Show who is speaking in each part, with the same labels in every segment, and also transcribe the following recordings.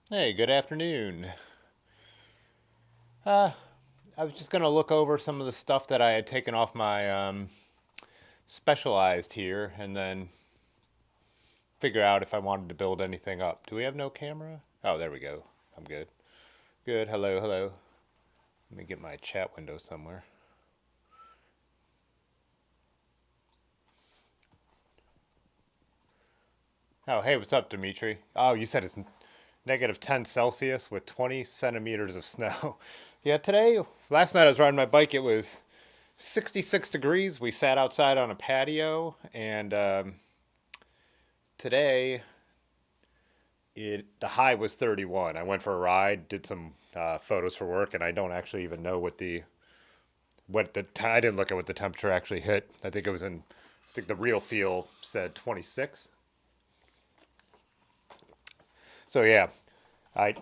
Speaker 1: Hey, good afternoon. Uh, I was just going to look over some of the stuff that I had taken off my specialized here and then figure out if I wanted to build anything up. Do we have no camera? Oh, there we go. I'm good. Good. Hello, hello. Let me get my chat window somewhere. Oh, hey, what's up, Dimitri? Oh, you said it's negative 10 Celsius with 20 centimeters of snow. Yeah, last night I was riding my bike. It was 66 degrees. We sat outside on a patio, and today the high was 31. I went for a ride, did some photos for work, and I don't actually even know I didn't look at what the temperature actually hit. I think the real feel said 26. So yeah, I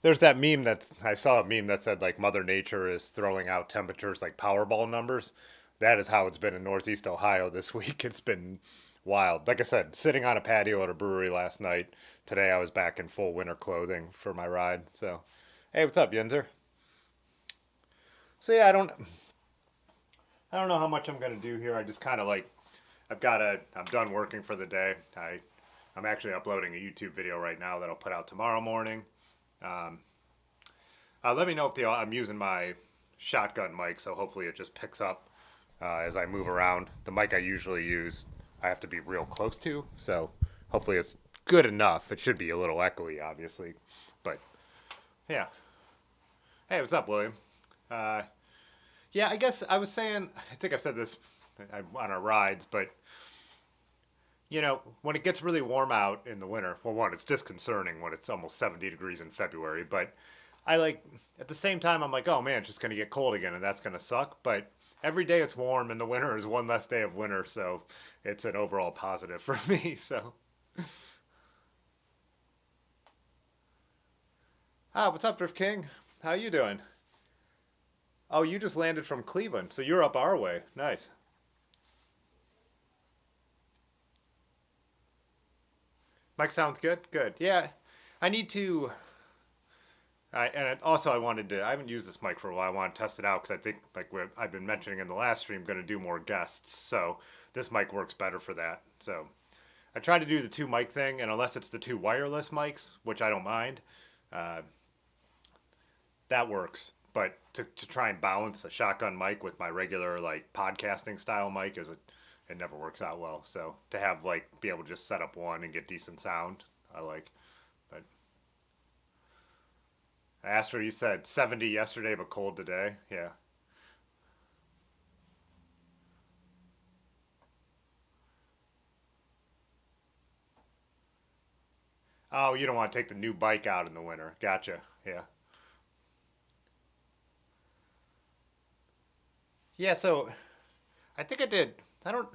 Speaker 1: there's that meme that I saw a meme that said like Mother Nature is throwing out temperatures like Powerball numbers. That is how it's been in Northeast Ohio this week. It's been wild. Like I said, sitting on a patio at a brewery last night. Today I was back in full winter clothing for my ride. So, hey, what's up, Yenzer? So yeah, I don't know how much I'm gonna do here. I just kind of like I'm done working for the day. I'm actually uploading a YouTube video right now that I'll put out tomorrow morning. Um, Let me know if I'm using my shotgun mic, so hopefully it just picks up as I move around. The mic I usually use, I have to be real close to, so hopefully it's good enough. It should be a little echoey, obviously, but yeah. Hey, what's up, William? Uh, yeah, I guess I was saying, I think I've said this on our rides, but when it gets really warm out in the winter, well, one, it's disconcerting when it's almost 70 degrees in February, but I like, at the same time, I'm like, oh man, it's just going to get cold again and that's going to suck. But every day it's warm and the winter is one less day of winter. So it's an overall positive for me. So, what's up, Drift King? How you doing? Oh, you just landed from Cleveland. So you're up our way. Nice. Mike sounds good. Good. Yeah. I need to also I wanted to. I haven't used this mic for a while. I want to test it out because I think like what I've been mentioning in the last stream, going to do more guests. So this mic works better for that. So I try to do the two mic thing, and unless it's the two wireless mics, which I don't mind, uh, that works. But to try and balance a shotgun mic with my regular like podcasting style mic it never works out well. So to have like be able to just set up one and get decent sound, I like. But I asked her. You said 70 yesterday, but cold today. Yeah. Oh, you don't want to take the new bike out in the winter. Gotcha. Yeah. Yeah. So I think I did. I don't.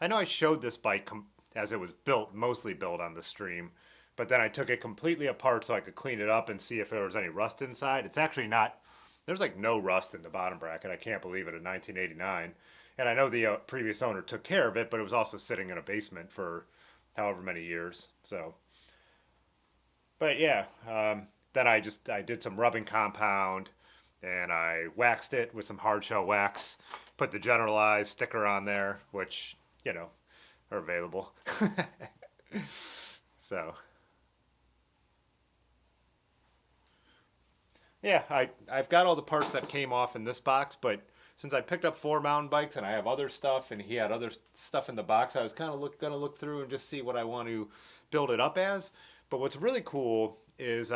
Speaker 1: I know I showed this bike as it was built, mostly built on the stream, but then I took it completely apart so I could clean it up and see if there was any rust inside. It's actually not. There's like no rust in the bottom bracket. I can't believe it in 1989. And I know the previous owner took care of it, but it was also sitting in a basement for however many years. So, but yeah, then I did some rubbing compound and I waxed it with some hard shell wax. Put the generalized sticker on there, which you know are available. So yeah, I've got all the parts that came off in this box, but since I picked up four mountain bikes and I have other stuff and he had other stuff in the box, I was kind of gonna look through and just see what I want to build it up as. But what's really cool is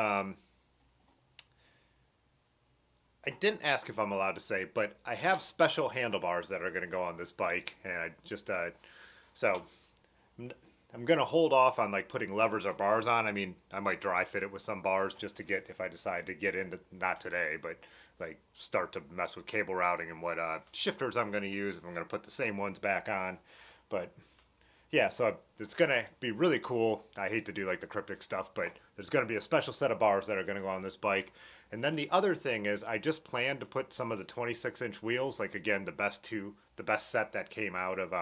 Speaker 1: I didn't ask if I'm allowed to say, but I have special handlebars that are going to go on this bike, and I just so I'm gonna hold off on like putting levers or bars on. I mean, I might dry fit it with some bars just to get if I decide to get into not today, but like start to mess with cable routing and what shifters I'm gonna use if I'm gonna put the same ones back on. But yeah, so it's gonna be really cool. I hate to do like the cryptic stuff, but there's gonna be a special set of bars that are gonna go on this bike. And then the other thing is, I just plan to put some of the 26-inch wheels, like again the best set that came out of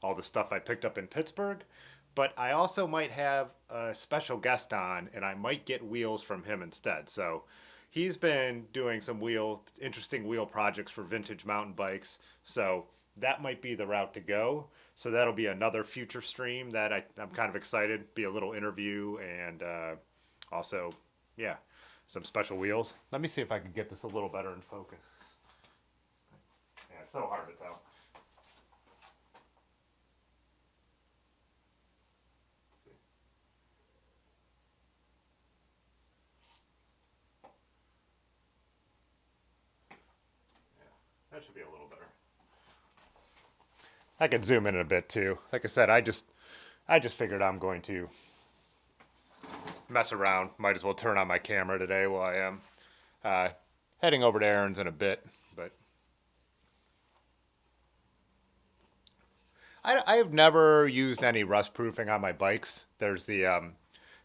Speaker 1: all the stuff I picked up in Pittsburgh. but I also might have a special guest on, and I might get wheels from him instead. So he's been doing some interesting wheel projects for vintage mountain bikes. So that might be the route to go. So that'll be another future stream that I'm kind of excited. Be a little interview and also, yeah, some special wheels. Let me see if I can get this a little better in focus. Yeah, it's so hard to tell. Let's see. Yeah, that should be a little better. I could zoom in a bit too. Like I said, I just figured I'm going to mess around. Might as well turn on my camera today while I am uh, heading over to Aaron's in a bit. But I have never used any rust proofing on my bikes. There's the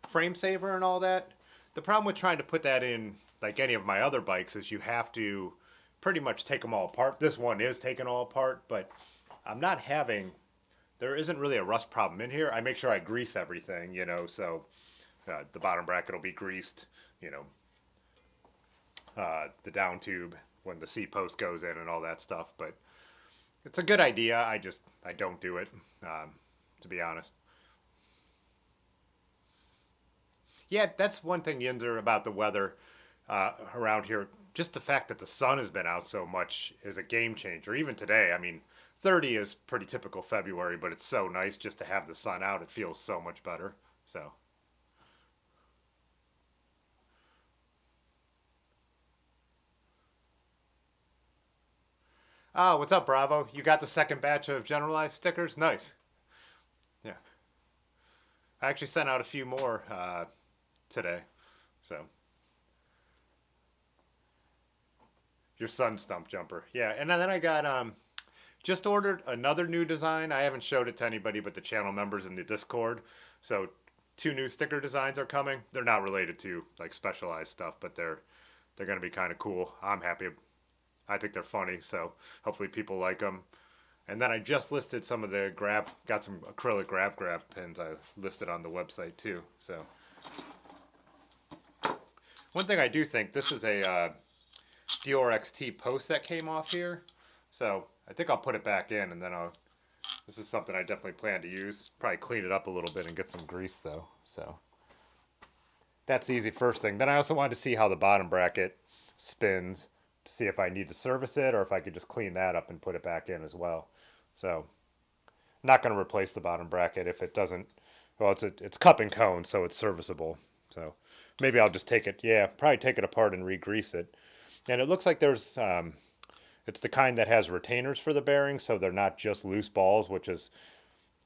Speaker 1: frame saver and all that. The problem with trying to put that in like any of my other bikes is you have to pretty much take them all apart. This one is taken all apart, but I'm not having. There isn't really a rust problem in here. I make sure I grease everything, so the bottom bracket will be greased, you know, the down tube when the seat post goes in and all that stuff. But it's a good idea. I don't do it, to be honest. Yeah, that's one thing, Yinzer, about the weather around here. Just the fact that the sun has been out so much is a game changer. Even today, I mean, 30 is pretty typical February, but it's so nice just to have the sun out. It feels so much better. So, what's up, Bravo? You got the second batch of generalized stickers? Nice. Yeah, I actually sent out a few more today. So, your son Stumpjumper. Yeah, and then I got just ordered another new design. I haven't showed it to anybody but the channel members in the Discord. So two new sticker designs are coming. They're not related to like specialized stuff, but they're going to be kind of cool. I'm happy. I think they're funny, so hopefully people like them. And then I just listed some of the got some acrylic grab pins I listed on the website too. So one thing I do think this is a Dior XT post that came off here. So I think I'll put it back in and then this is something I definitely plan to use. Probably clean it up a little bit and get some grease though. So that's the easy first thing. Then I also wanted to see how the bottom bracket spins to see if I need to service it or if I could just clean that up and put it back in as well. So not going to replace the bottom bracket if it doesn't. Well, it's cup and cone, so it's serviceable. So maybe I'll just probably take it apart and re-grease it. And it looks like it's the kind that has retainers for the bearings, so they're not just loose balls, which is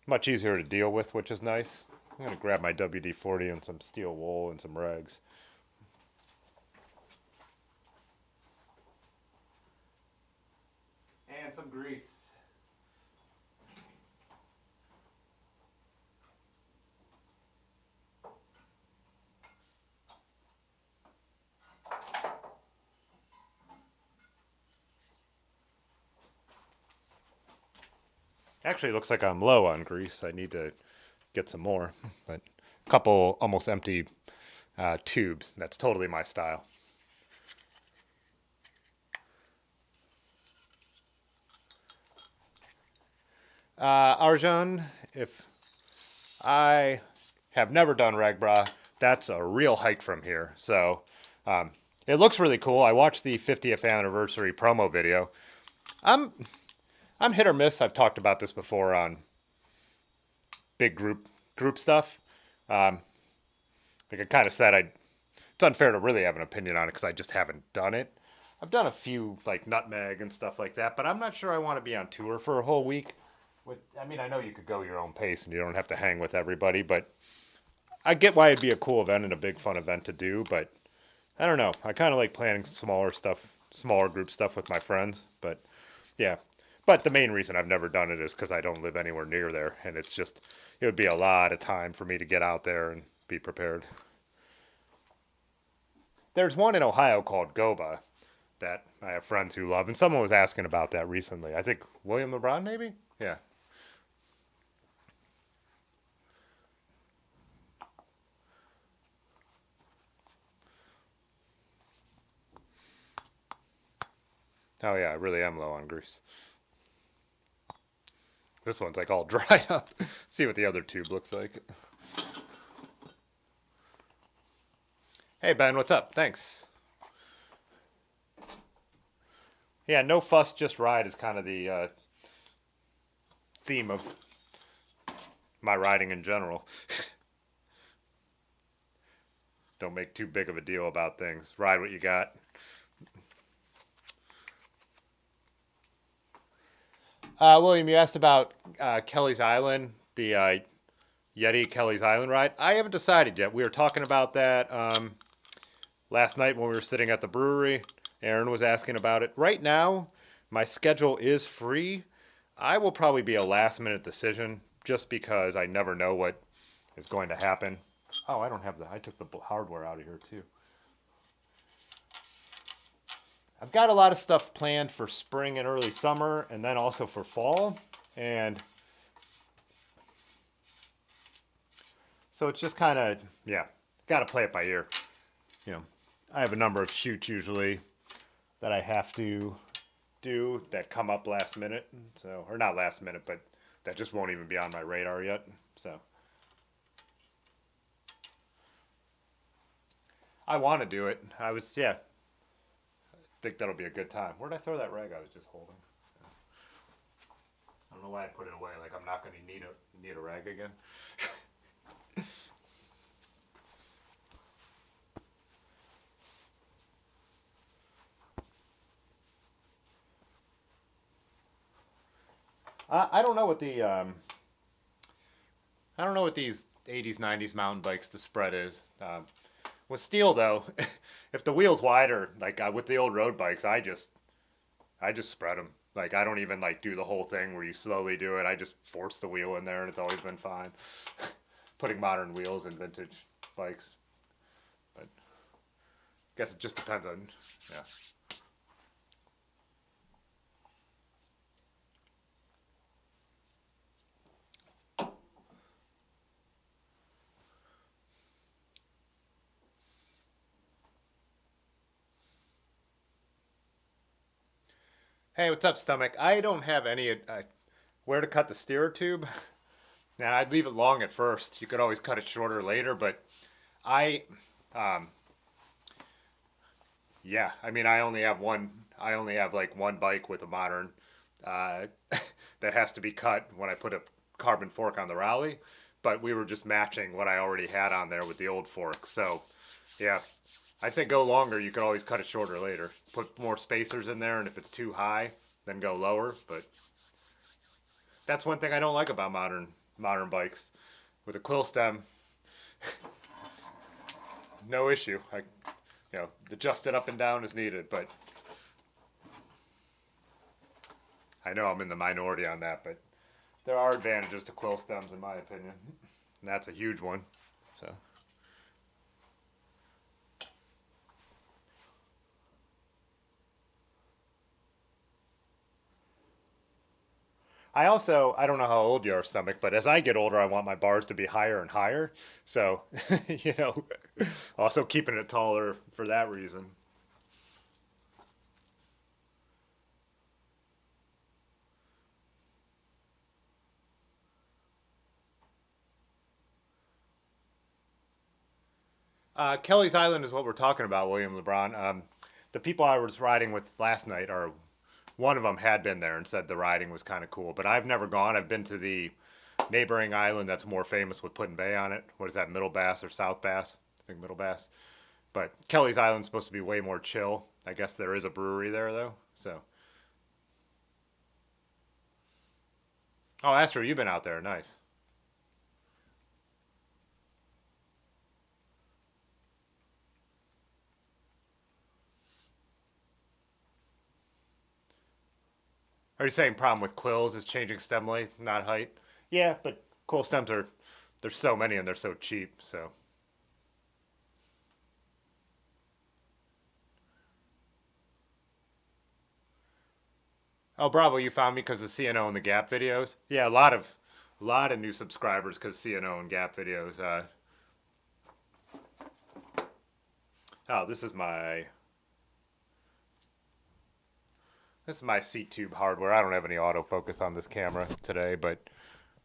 Speaker 1: much easier to deal with, which is nice. I'm going to grab my WD-40 and some steel wool and some rags. And some grease. Actually, it looks like I'm low on grease. I need to get some more, but a couple almost empty tubes. That's totally my style. Arjun, if I have never done Ragbra, that's a real hike from here. So um, it looks really cool. I watched the 50th anniversary promo video. I'm I'm hit or miss. I've talked about this before on big group stuff. Um, like I kind of said, it's unfair to really have an opinion on it because I just haven't done it. I've done a few like nutmeg and stuff like that, but I'm not sure I want to be on tour for a whole week. I mean, I know you could go your own pace and you don't have to hang with everybody, but I get why it'd be a cool event and a big fun event to do. But I don't know. I kind of like planning smaller stuff, smaller group stuff with my friends. But yeah, but the main reason I've never done it is because I don't live anywhere near there, and it would be a lot of time for me to get out there and be prepared. There's one in Ohio called Goba that I have friends who love, and someone was asking about that recently. I think William LeBron, maybe? Yeah. Oh yeah, I really am low on grease. This one's like all dried up. See what the other tube looks like. Hey Ben, what's up? Thanks. Yeah, no fuss, just ride is kind of the theme of my riding in general. Don't make too big of a deal about things. Ride what you got. William, you asked about Kelly's Island, the Yeti Kelly's Island ride. I haven't decided yet. We were talking about that last night when we were sitting at the brewery. Aaron was asking about it. Right now, my schedule is free. I will probably be a last minute decision just because I never know what is going to happen. Oh, I don't have I took the hardware out of here too. I've got a lot of stuff planned for spring and early summer and then also for fall. And so it's just kind of, yeah, got to play it by ear. You know, I have a number of shoots usually that I have to do that come up last minute. So, or not last minute, but that just won't even be on my radar yet. So I want to do it. Yeah, I think that'll be a good time. Where'd I throw that rag I was just holding? I don't know why I put it away. Like I'm not going to need a rag again. I don't know what I don't know what these 80s 90s mountain bikes the spread is. With steel though, if the wheel's wider, like with the old road bikes, I just spread them. Like I don't even like do the whole thing where you slowly do it. I just force the wheel in there, and it's always been fine. Putting modern wheels in vintage bikes, but I guess it just depends on, yeah. Hey, what's up, stomach? I don't have any where to cut the steerer tube. Now I'd leave it long at first. You could always cut it shorter later, but I, um, yeah, I mean, I only have one. I only have like one bike with a modern uh, that has to be cut when I put a carbon fork on the Raleigh. But we were just matching what I already had on there with the old fork. So, yeah, I say go longer. You could always cut it shorter later. Put more spacers in there, and if it's too high, then go lower. But that's one thing I don't like about modern bikes. With a quill stem, no issue. Adjust it up and down as needed, but I know I'm in the minority on that, but there are advantages to quill stems in my opinion. And that's a huge one. So I don't know how old you are, stomach, but as I get older, I want my bars to be higher and higher. So, you know, also keeping it taller for that reason. Kelly's Island is what we're talking about, William LeBron. The people I was riding with last night are one of them had been there and said the riding was kind of cool, but I've never gone. I've been to the neighboring island that's more famous with putting Bay on it. What is that, Middle Bass or South Bass? I think Middle Bass. But Kelly's Island's supposed to be way more chill. I guess there is a brewery there though. So, oh, Astro, you've been out there. Nice. Are you saying problem with quills is changing stem length, not height? Yeah, but quill stems are there's so many and they're so cheap. So, oh, bravo, you found me because of CNO and the Gap videos. Yeah, a lot of new subscribers because CNO and Gap videos. Oh, this is my This is my seat tube hardware. I don't have any autofocus on this camera today, but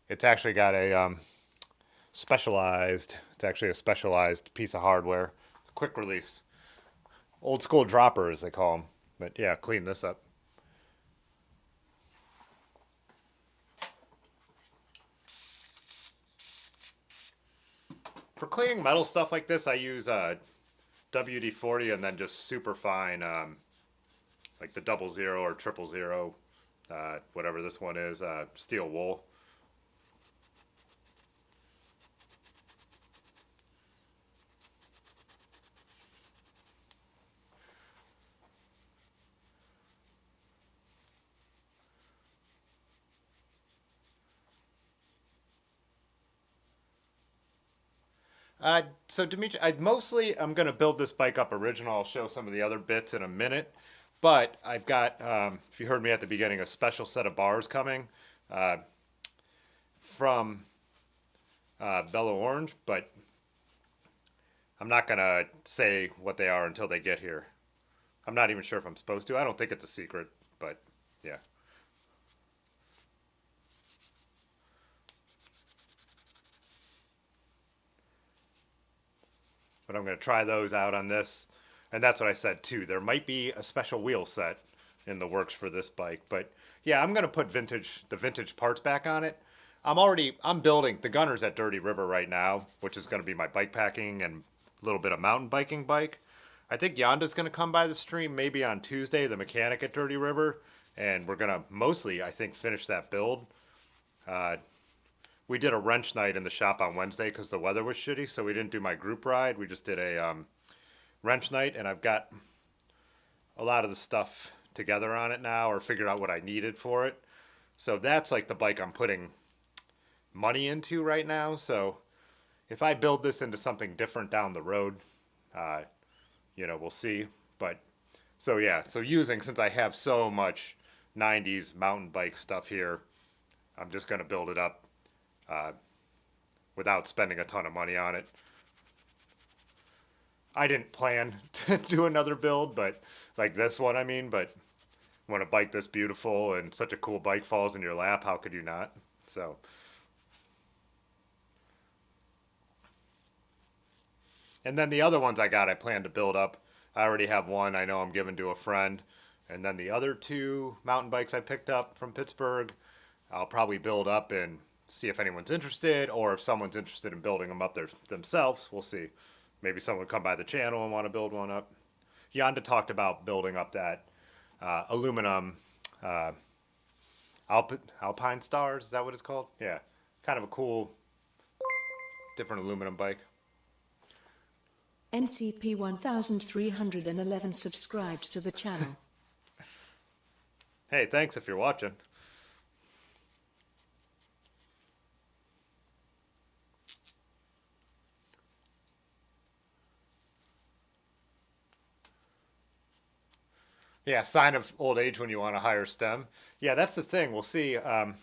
Speaker 1: it's actually got a specialized, it's actually a specialized piece of hardware. Quick release. Old school dropper, as they call them. But yeah, clean this up. For cleaning metal stuff like this, I use WD-40 and then just super fine, like the 00 or 000, whatever this one is, steel wool. So Dimitri, I'm going to build this bike up original. I'll show some of the other bits in a minute. But I've got, if you heard me at the beginning, a special set of bars coming uh, from Bello Orange, but I'm not going to say what they are until they get here. I'm not even sure if I'm supposed to. I don't think it's a secret, but yeah. But I'm going to try those out on this. And that's what I said too. There might be a special wheel set in the works for this bike, but yeah, I'm going to put the vintage parts back on it. I'm building the Gunner's at Dirty River right now, which is going to be my bike packing and a little bit of mountain biking bike. I think Yonda's going to come by the stream maybe on Tuesday, the mechanic at Dirty River, and we're going to mostly, I think, finish that build. Uh, we did a wrench night in the shop on Wednesday because the weather was shitty, so we didn't do my group ride. We just did a wrench night, and I've got a lot of the stuff together on it now, or figured out what I needed for it. So that's like the bike I'm putting money into right now. So if I build this into something different down the road, uh, we'll see. But so yeah, so since I have so much 90s mountain bike stuff here, I'm just going to build it up uh, without spending a ton of money on it. I didn't plan to do another build, but like this one, I mean, but when a bike this beautiful and such a cool bike falls in your lap, how could you not? So, and then the other ones I plan to build up. I already have one I know I'm giving to a friend. And then the other two mountain bikes I picked up from Pittsburgh, I'll probably build up and see if anyone's interested, or if someone's interested in building them up themselves. We'll see. Maybe someone will come by the channel and want to build one up. Yonda talked about building up that aluminum uh, Alpine Stars. Is that what it's called? Yeah, kind of a cool, different aluminum bike.
Speaker 2: NCP 1311 subscribed to the channel.
Speaker 1: Hey, thanks if you're watching. Yeah, sign of old age when you want a higher stem. Yeah, that's the thing. We'll see. The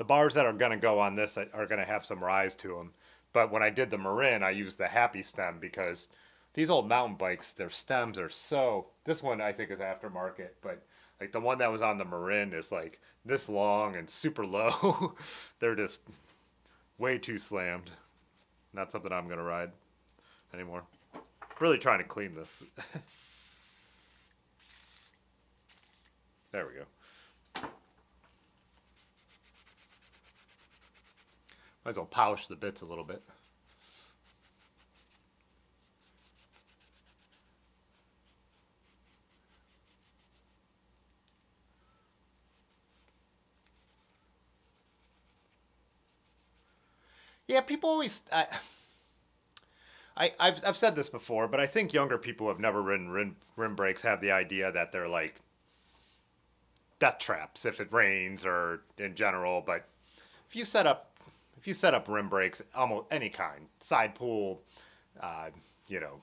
Speaker 1: bars that are going to go on this are going to have some rise to them. But when I did the Marin, I used the Happy stem because these old mountain bikes, their stems are so. This one I think is aftermarket, but like the one that was on the Marin is like this long and super low. They're just way too slammed. Not something I'm going to ride anymore. Really trying to clean this. There we go. Might as well polish the bits a little bit. Yeah, people always. I've said this before, but I think younger people who have never ridden rim brakes have the idea that they're like death traps if it rains or in general. But if you set up rim brakes, almost any kind, side pull, uh, you know,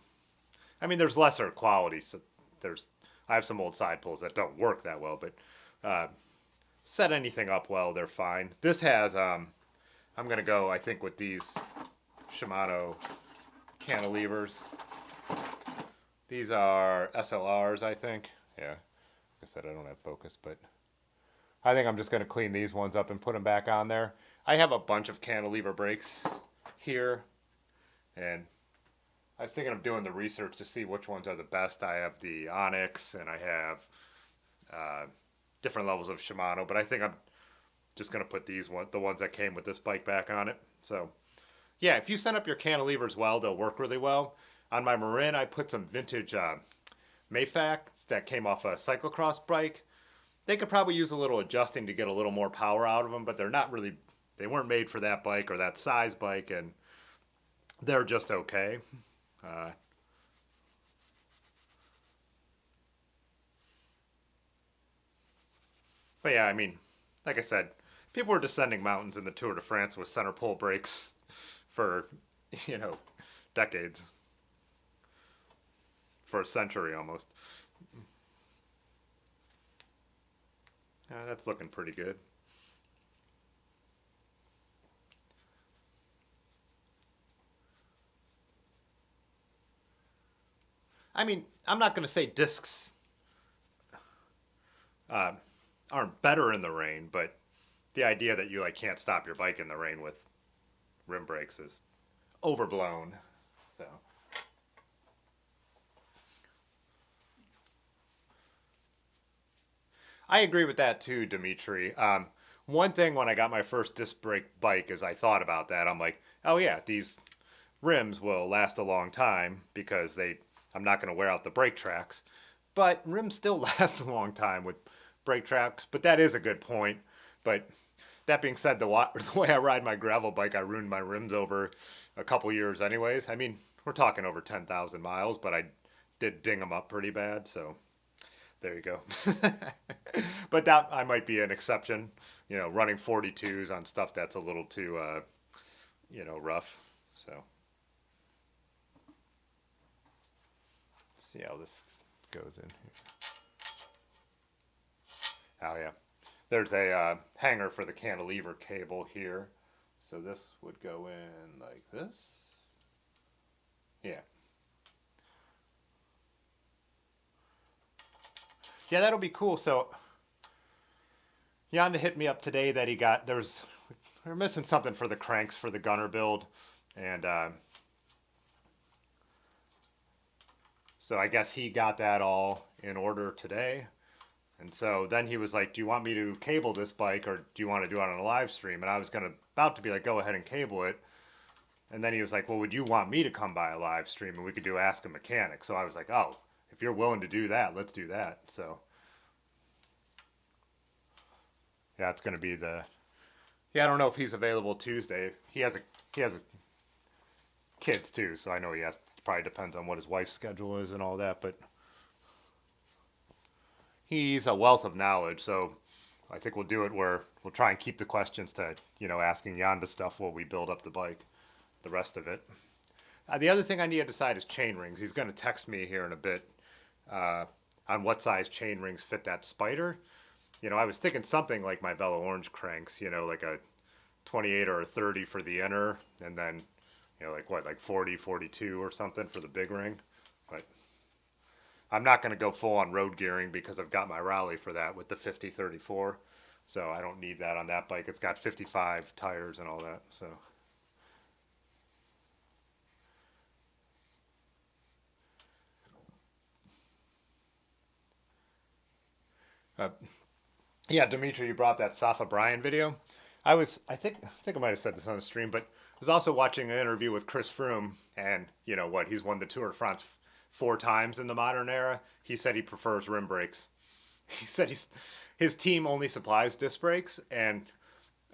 Speaker 1: I mean, there's lesser quality. So I have some old side pulls that don't work that well, but set anything up well, they're fine. This has I'm gonna go, I think, with these Shimano cantilevers. These are SLRs, I think. Yeah. Like I said, I don't have focus, but I think I'm just going to clean these ones up and put them back on there. I have a bunch of cantilever brakes here, and I was thinking of doing the research to see which ones are the best. I have the Onyx, and I have uh, different levels of Shimano, but I think I'm just going to put the ones that came with this bike back on it. So yeah, if you set up your cantilevers well, they'll work really well. On my Marin, I put some vintage Mayfacs that came off a cyclocross bike. They could probably use a little adjusting to get a little more power out of them, but they're not really, they weren't made for that bike or that size bike, and they're just okay. Uh, but yeah, I mean, like I said, people were descending mountains in the Tour de France with center pole brakes for, you know, decades, for a century almost. That's looking pretty good. I mean, I'm not going to say discs uh, aren't better in the rain, but the idea that you like can't stop your bike in the rain with rim brakes is overblown. So I agree with that too, Dimitri. One thing when I got my first disc brake bike is I thought about that. I'm like, oh yeah, these rims will last a long time because I'm not going to wear out the brake tracks. But rims still last a long time with brake tracks. But that is a good point. But that being said, the way I ride my gravel bike, I ruined my rims over a couple years anyways. I mean, we're talking over 10,000 miles, but I did ding them up pretty bad. So there you go. But that I might be an exception, running 42s on stuff that's a little too, rough. So let's see how this goes in here. Oh yeah, there's a hanger for the cantilever cable here. So this would go in like this. Yeah. Yeah, that'll be cool. So Yonda hit me up today that we're missing something for the cranks for the gunner build, and so I guess he got that all in order today. And so then he was like, "Do you want me to cable this bike, or do you want to do it on a live stream?" And I was about to be like, "Go ahead and cable it." And then he was like, "Well, would you want me to come by a live stream and we could do Ask a Mechanic?" So I was like, "Oh, if you're willing to do that, let's do that." So yeah, it's gonna be yeah. I don't know if he's available Tuesday. He has a kids too, so I know he has. Probably depends on what his wife's schedule is and all that, but he's a wealth of knowledge. So I think we'll do it where we'll try and keep the questions to asking Yonda stuff while we build up the bike, the rest of it. The other thing I need to decide is chain rings. He's going to text me here in a bit uh, on what size chain rings fit that Spider. I was thinking something like my Velo Orange cranks, like a 28 or a 30 for the inner, and then, like 40, 42 or something for the big ring. But I'm not going to go full on road gearing because I've got my Raleigh for that with the 5034. So I don't need that on that bike. It's got 55 tires and all that. So uh, yeah, Dimitri, you brought that Safa Bryan video. I think I might have said this on the stream, but I was also watching an interview with Chris Froome, and he's won the Tour de France 4 times in the modern era. He said he prefers rim brakes. He said his team only supplies disc brakes, and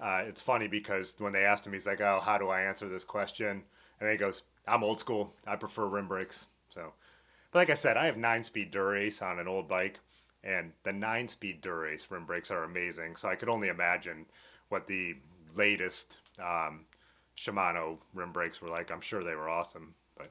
Speaker 1: it's funny because when they asked him, he's like, "Oh, how do I answer this question?" And then he goes, "I'm old school. I prefer rim brakes." So, but like I said, I have 9-speed Dura-Ace on an old bike, and the 9-speed Dura-Ace rim brakes are amazing. So I could only imagine what the latest Shimano rim brakes were like. I'm sure they were awesome, but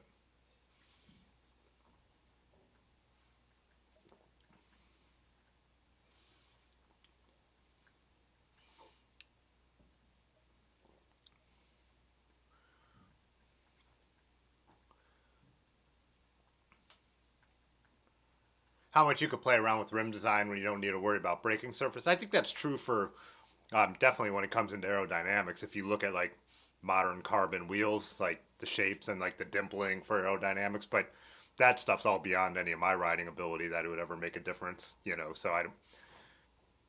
Speaker 1: how much you could play around with rim design when you don't need to worry about braking surface. I think that's true for definitely when it comes into aerodynamics. If you look at like modern carbon wheels, like the shapes and like the dimpling for aerodynamics, but that stuff's all beyond any of my riding ability that it would ever make a difference, you know. So I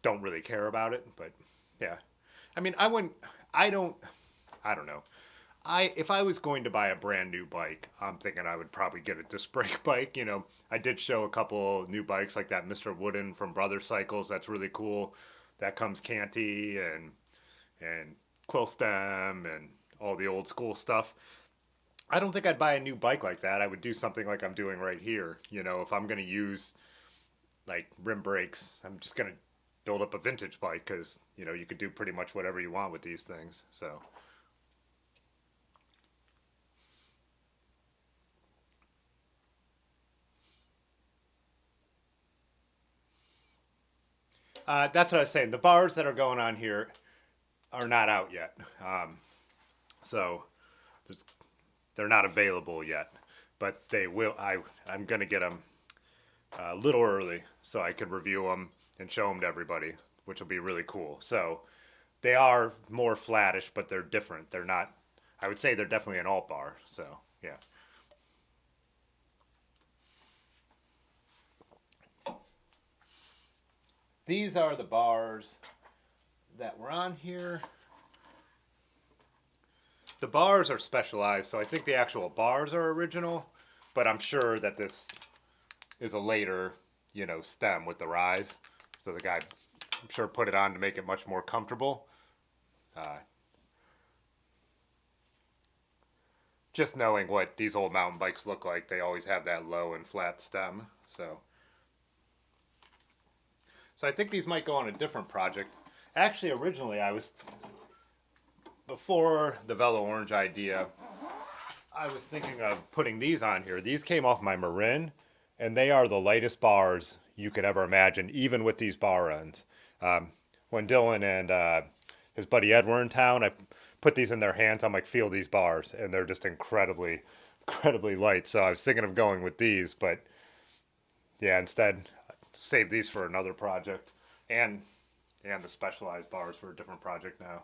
Speaker 1: don't really care about it, but yeah. I mean, I wouldn't. I don't. I don't know. If I was going to buy a brand new bike, I'm thinking I would probably get a disc brake bike. You know, I did show a couple new bikes like that Mr. Wooden from Brother Cycles. That's really cool. That comes Canty and Quill Stem and all the old school stuff. I don't think I'd buy a new bike like that. I would do something like I'm doing right here. You know, if I'm going to use like rim brakes, I'm just going to build up a vintage bike because, you know, you could do pretty much whatever you want with these things. So. That's what I was saying. The bars that are going on here are not out yet. So they're not available yet, but they will. I'm gonna get them a little early so I can review them and show them to everybody, which will be really cool. So they are more flattish, but they're different. They're not. I would say they're definitely an alt bar. So yeah. These are the bars that were on here. The bars are specialized, so I think the actual bars are original, but I'm sure that this is a later, you know, stem with the rise. So the guy, I'm sure, put it on to make it much more comfortable. Uh, just knowing what these old mountain bikes look like, they always have that low and flat stem. So I think these might go on a different project. Actually, originally I was, before the Velo Orange idea, I was thinking of putting these on here. These came off my Marin, and they are the lightest bars you could ever imagine, even with these bar ends. When Dylan and his buddy Ed were in town, I put these in their hands. I'm like, feel these bars, and they're just incredibly, incredibly light. So I was thinking of going with these, but yeah, instead, save these for another project, and the specialized bars for a different project now.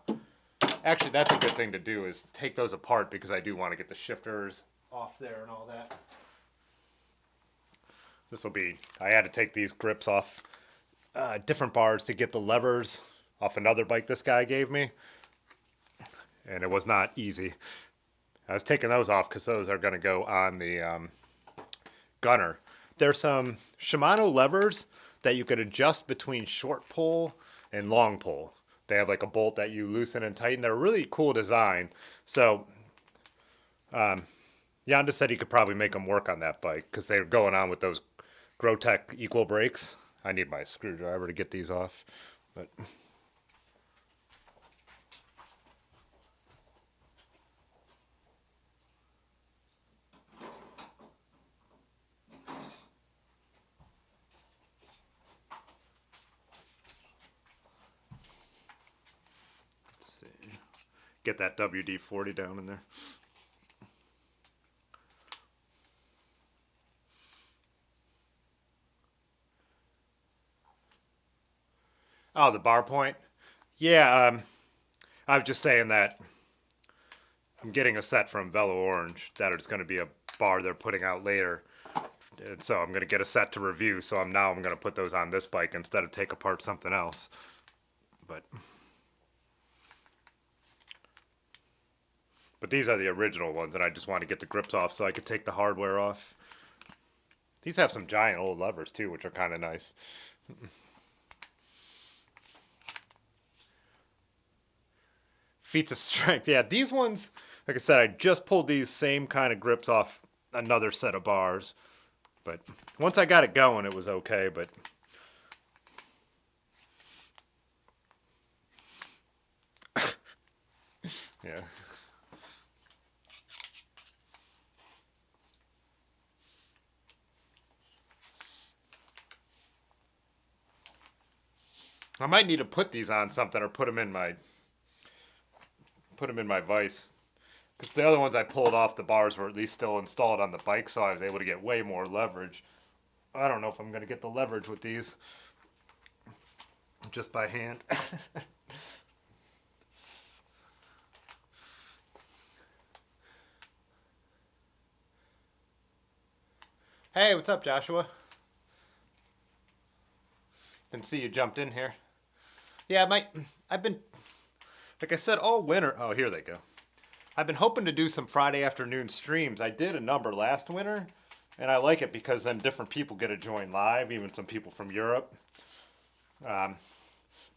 Speaker 1: Actually, that's a good thing to do is take those apart because I do want to get the shifters off there and all that. This will be, I had to take these grips off different bars to get the levers off another bike this guy gave me. And it was not easy. I was taking those off because those are going to go on the gunner. There's some Shimano levers that you could adjust between short pull and long pull. They have like a bolt that you loosen and tighten. They're a really cool design. So Yonda said he could probably make them work on that bike because they're going on with those Grotech equal brakes. I need my screwdriver to get these off. But let's see. Get that WD-40 down in there. Oh, the bar point? Yeah, I was just saying that I'm getting a set from Velo Orange that is going to be a bar they're putting out later. And so I'm going to get a set to review. So I'm going to put those on this bike instead of take apart something else. But these are the original ones, and I just want to get the grips off so I could take the hardware off. These have some giant old levers too, which are kind of nice. Feats of strength. Yeah, these ones, like I said, I just pulled these same kind of grips off another set of bars. But once I got it going, it was okay. But yeah. I might need to put these on something or put them in my vise. Because the other ones I pulled off, the bars were at least still installed on the bike, so I was able to get way more leverage. I don't know if I'm going to get the leverage with these just by hand. Hey, what's up, Joshua? Didn't see you jumped in here. Yeah, I've been, like I said, all winter. Oh, here they go. I've been hoping to do some Friday afternoon streams. I did a number last winter, and I like it because then different people get to join live, even some people from Europe. Um,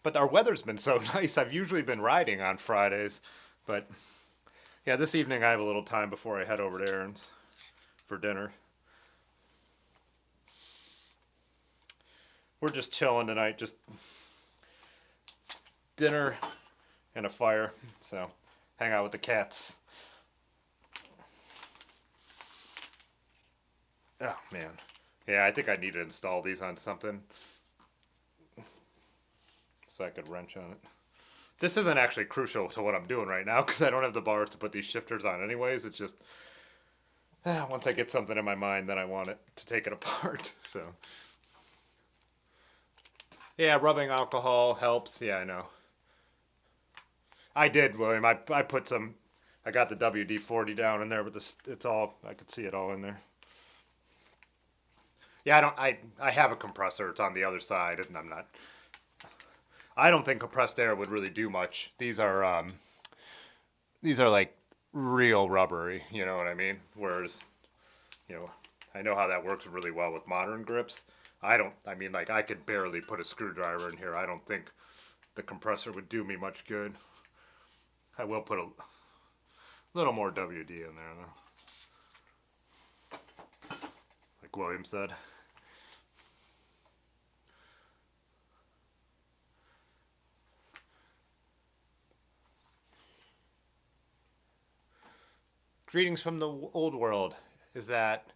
Speaker 1: but our weather's been so nice. I've usually been riding on Fridays, but yeah, this evening I have a little time before I head over to Aaron's for dinner. We're just chilling tonight, just dinner and a fire. So hang out with the cats. Oh man, yeah, I think I need to install these on something so I could wrench on it. This isn't actually crucial to what I'm doing right now because I don't have the bars to put these shifters on anyways. It's just once I get something in my mind, then I want it to take it apart. So yeah, rubbing alcohol helps. Yeah, I know. I did, William. I put some. I got the WD-40 down in there, but it's all. I could see it all in there. Yeah, I don't. I have a compressor. It's on the other side, and I'm not. I don't think compressed air would really do much. These are like real rubbery. You know what I mean? Whereas, you know, I know how that works really well with modern grips. I don't. I mean, like I could barely put a screwdriver in here. I don't think the compressor would do me much good. I will put a little more WD in there, though. Like William said. Greetings from the old world. Is that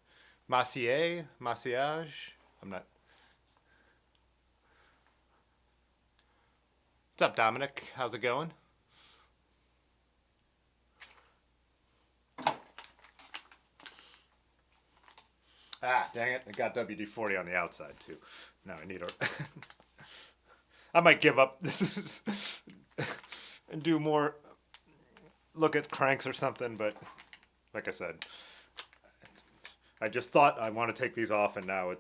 Speaker 1: Massiage? I'm not. What's up, Dominic? How's it going? Ah, dang it. I got WD-40 on the outside, too. Now I need a... I might give up this and do more, look at cranks or something, but like I said, I just thought I want to take these off, and now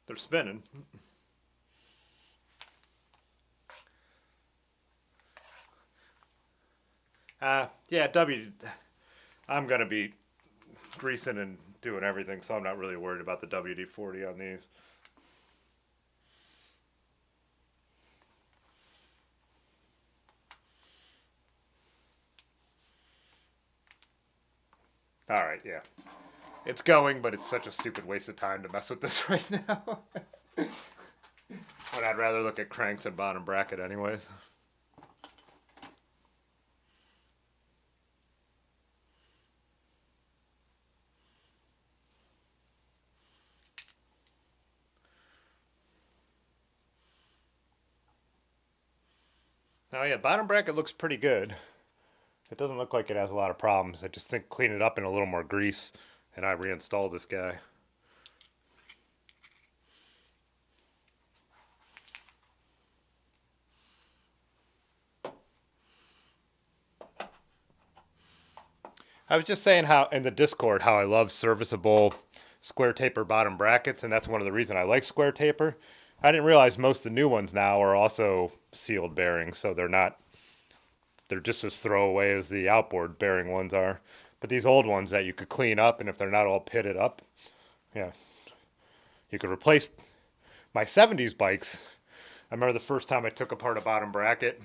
Speaker 1: they're spinning. Yeah, I'm going to be greasing and doing everything, so I'm not really worried about the WD-40 on these. All right, yeah. It's going, but it's such a stupid waste of time to mess with this right now. When I'd rather look at cranks and bottom bracket anyways. Oh yeah, bottom bracket looks pretty good. It doesn't look like it has a lot of problems. I just think clean it up in a little more grease and I reinstall this guy. I was just saying how in the Discord how I love serviceable square taper bottom brackets, and that's one of the reasons I like square taper. I didn't realize most of the new ones now are also sealed bearings, so they're just as throwaway as the outboard bearing ones are. But these old ones that you could clean up, and if they're not all pitted up, yeah, you could replace my 70s bikes. I remember the first time I took apart a bottom bracket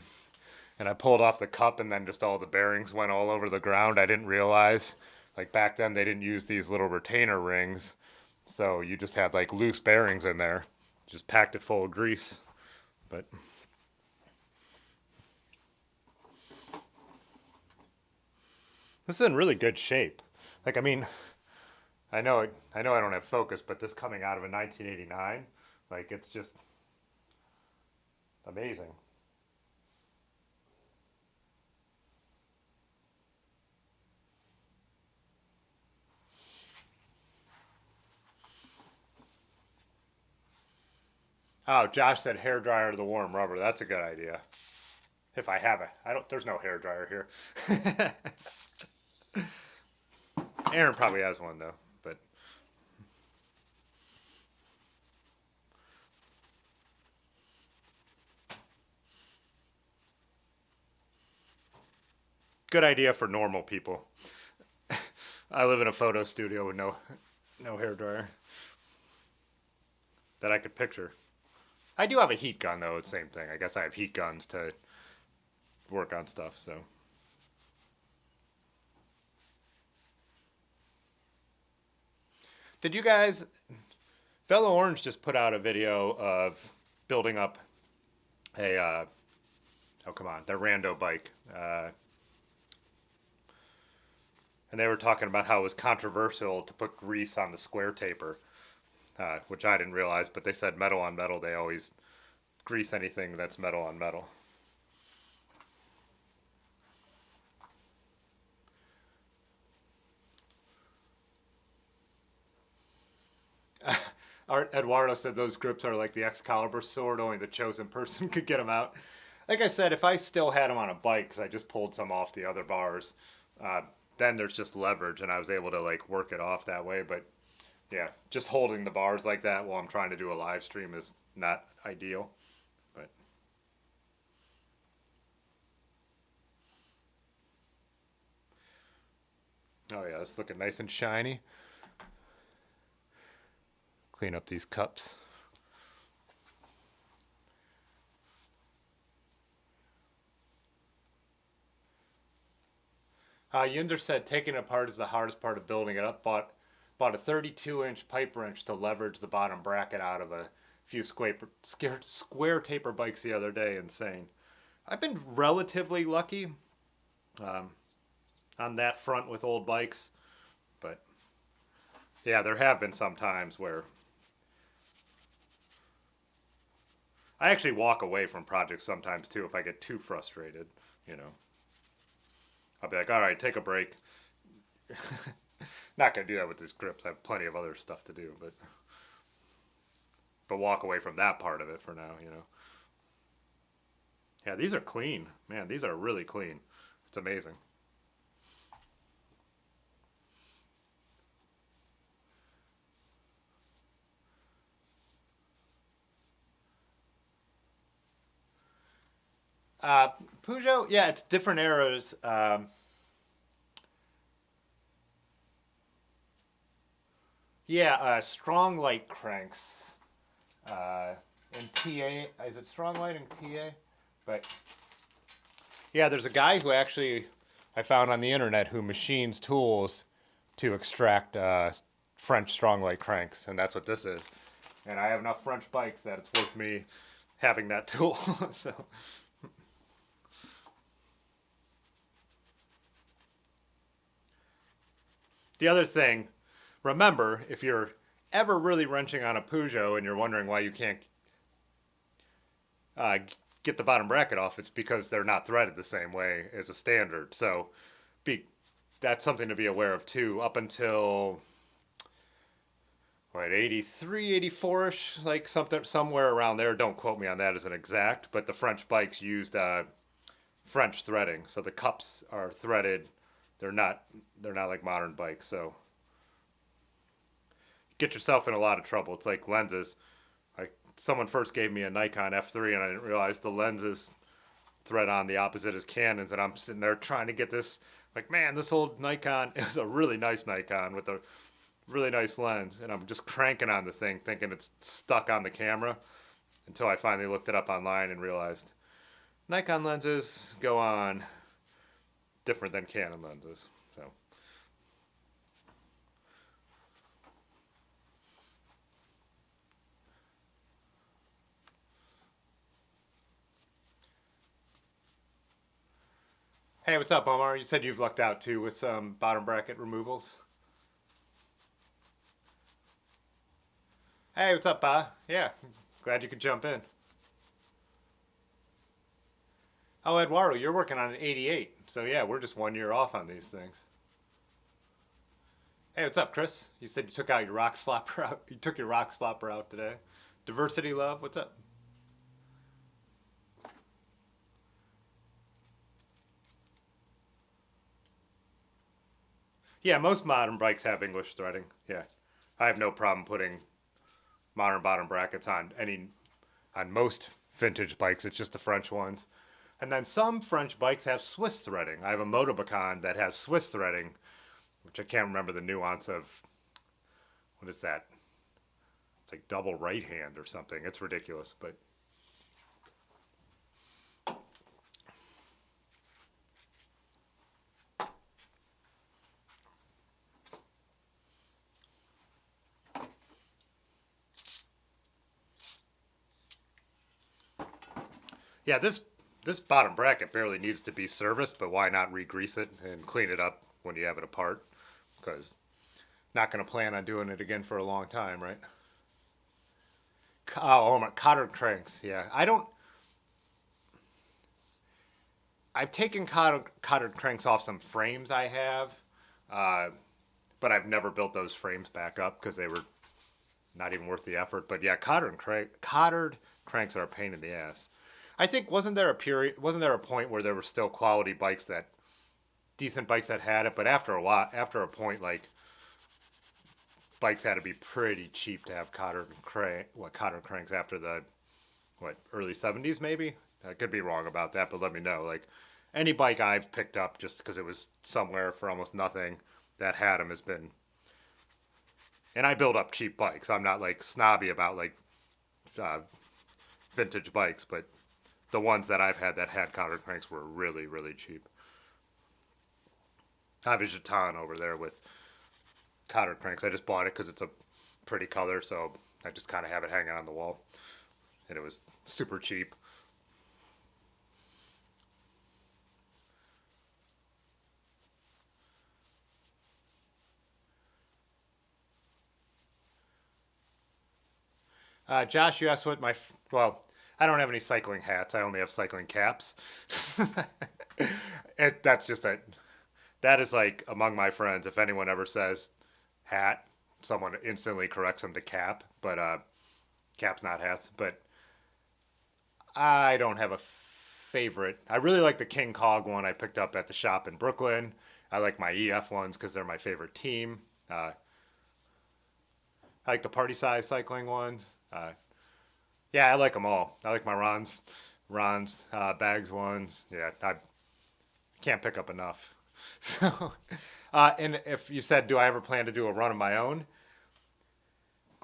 Speaker 1: and I pulled off the cup and then just all the bearings went all over the ground. I didn't realize, like back then they didn't use these little retainer rings. So you just had like loose bearings in there, just packed it full of grease. But this is in really good shape. Like, I mean, I know I don't have focus, but this coming out of a 1989, like it's just amazing. Oh, Josh said hair dryer to the warm rubber. That's a good idea. If I have it, I don't. There's no hair dryer here. Aaron probably has one though. But good idea for normal people. I live in a photo studio with no hair dryer that I could picture. I do have a heat gun though. It's the same thing. I guess I have heat guns to work on stuff. So did you guys? Fellow Orange just put out a video of building up a oh come on, their rando bike. And they were talking about how it was controversial to put grease on the square taper, which I didn't realize, but they said metal on metal, they always grease anything that's metal on metal. Art Eduardo said those grips are like the Excalibur sword, only the chosen person could get them out. Like I said, if I still had them on a bike, because I just pulled some off the other bars, uh, then there's just leverage, and I was able to like work it off that way. But yeah, just holding the bars like that while I'm trying to do a live stream is not ideal. But oh yeah, it's looking nice and shiny. Clean up these cups. Yinder said taking it apart is the hardest part of building it up. Bought a 32-inch pipe wrench to leverage the bottom bracket out of a few square taper bikes the other day. Insane. I've been relatively lucky um, on that front with old bikes, but yeah, there have been some times where I actually walk away from projects sometimes too if I get too frustrated. You know, I'll be like, all right, take a break. Not gonna do that with these grips. I have plenty of other stuff to do, but walk away from that part of it for now. You know. Yeah, these are clean, man. These are really clean. It's amazing. Uh, Peugeot, yeah, it's different eras. Yeah, strong light cranks. In TA, is it strong light in TA? But yeah, there's a guy who actually I found on the internet who machines tools to extract French strong light cranks, and that's what this is. And I have enough French bikes that it's worth me having that tool. So the other thing, remember, if you're ever really wrenching on a Peugeot and you're wondering why you can't uh, get the bottom bracket off, it's because they're not threaded the same way as a standard. So be, that's something to be aware of too. Up until what 83, 84ish, like something somewhere around there. Don't quote me on that as an exact, but the French bikes used French threading, so the cups are threaded. They're not they're not like modern bikes. So get yourself in a lot of trouble. It's like lenses. Like someone first gave me a Nikon F3 and I didn't realize the lenses thread on the opposite as Canons, and I'm sitting there trying to get this. Like, man, this old Nikon is a really nice Nikon with a really nice lens, and I'm just cranking on the thing thinking it's stuck on the camera until I finally looked it up online and realized Nikon lenses go on different than Canon lenses. So hey, what's up, Omar? You said you've lucked out too with some bottom bracket removals. Hey, what's up, Ba? Yeah, glad you could jump in. Oh, Eduardo, you're working on an 88. So yeah, we're just 1 year off on these things. Hey, what's up, Chris? You said you took out your rock slopper out. You took your rock slopper out today. Diversity Love, what's up? Yeah, most modern bikes have English threading. Yeah, I have no problem putting modern bottom brackets on most vintage bikes. It's just the French ones. And then some French bikes have Swiss threading. I have a Motobacan that has Swiss threading, which I can't remember the nuance of. What is that? It's like double right hand or something. It's ridiculous, but yeah, this bottom bracket barely needs to be serviced, but why not re-grease it and clean it up when you have it apart? Because not going to plan on doing it again for a long time, right? Oh my, cotter cranks. Yeah, I don't. I've taken cotter cranks off some frames I have, uh, but I've never built those frames back up because they were not even worth the effort. But yeah, cottared cranks are a pain in the ass. I think wasn't there a point where there were still quality bikes that decent bikes that had it, but after a point, like bikes had to be pretty cheap to have cotter cranks after the early '70s maybe. I could be wrong about that, but let me know. Like any bike I've picked up just because it was somewhere for almost nothing that had them has been. And I build up cheap bikes. I'm not like snobby about like uh, vintage bikes, but the ones that I've had that had cotter cranks were really really cheap. I have a Jeton over there with cotter cranks. I just bought it because it's a pretty color, so I just kind of have it hanging on the wall, and it was super cheap. Josh, you asked what well, I don't have any cycling hats. I only have cycling caps. That's just a that is like among my friends. If anyone ever says hat, someone instantly corrects them to cap. But caps not hats. But I don't have a favorite. I really like the King Cog one I picked up at the shop in Brooklyn. I like my EF ones because they're my favorite team. I like the party size cycling ones. Yeah, I like them all. I like my Ron's bags ones. Yeah, I can't pick up enough. So, and if you said, do I ever plan to do a run of my own?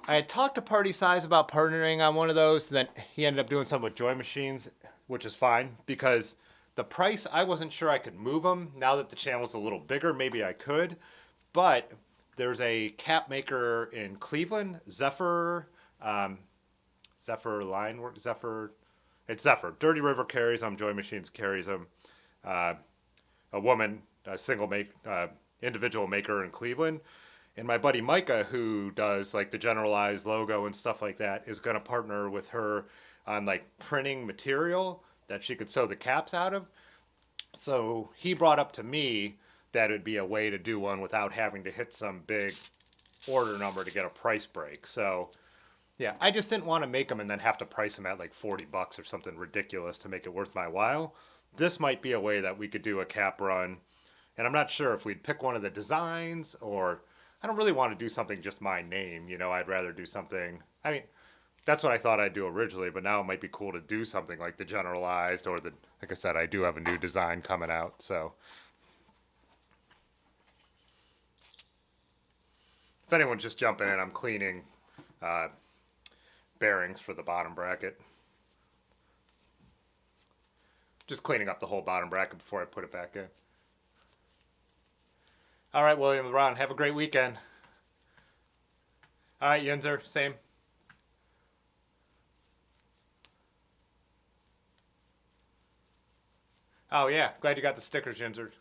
Speaker 1: I had talked to Party Size about partnering on one of those. Then he ended up doing something with Joy Machines, which is fine because the price I wasn't sure I could move them. Now that the channel's a little bigger, maybe I could. But there's a cap maker in Cleveland, Um, Zephyr line work. It's Zephyr. Dirty River carries them. Joy Machines carries them. Uh, a woman, a individual maker in Cleveland. And my buddy Micah, who does like the generalized logo and stuff like that, is going to partner with her on like printing material that she could sew the caps out of. So he brought up to me that it'd be a way to do one without having to hit some big order number to get a price break. So yeah, I just didn't want to make them and then have to price them at like $40 or something ridiculous to make it worth my while. This might be a way that we could do a cap run. And I'm not sure if we'd pick one of the designs or I don't really want to do something just my name. I'd rather do something. I mean, that's what I thought I'd do originally, but now it might be cool to do something like the generalized or like I said, I do have a new design coming out. So if anyone's just jumping in, I'm cleaning uh, bearings for the bottom bracket. Just cleaning up the whole bottom bracket before I put it back in. All right, William and Ron, have a great weekend. All right, Yinzer, same. Oh yeah, glad you got the stickers, Yinzer.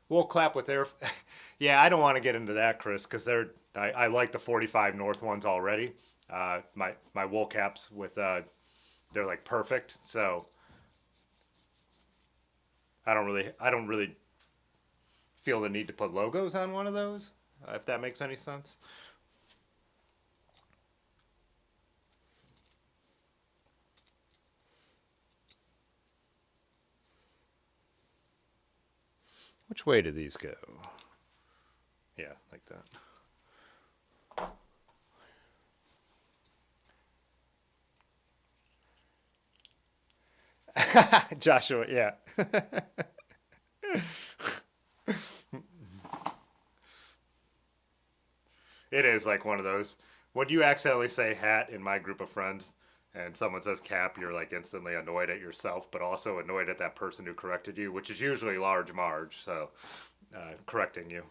Speaker 1: We'll clap with their. Yeah, I don't want to get into that, Chris, because I like the 45 North ones already. My wool caps with they're like perfect. So I don't really feel the need to put logos on one of those. If that makes any sense. Which way do these go? Yeah, like that. Joshua, yeah. It is like one of those. When you accidentally say hat in my group of friends and someone says cap, you're like instantly annoyed at yourself, but also annoyed at that person who corrected you, which is usually Large Marge, so correcting you.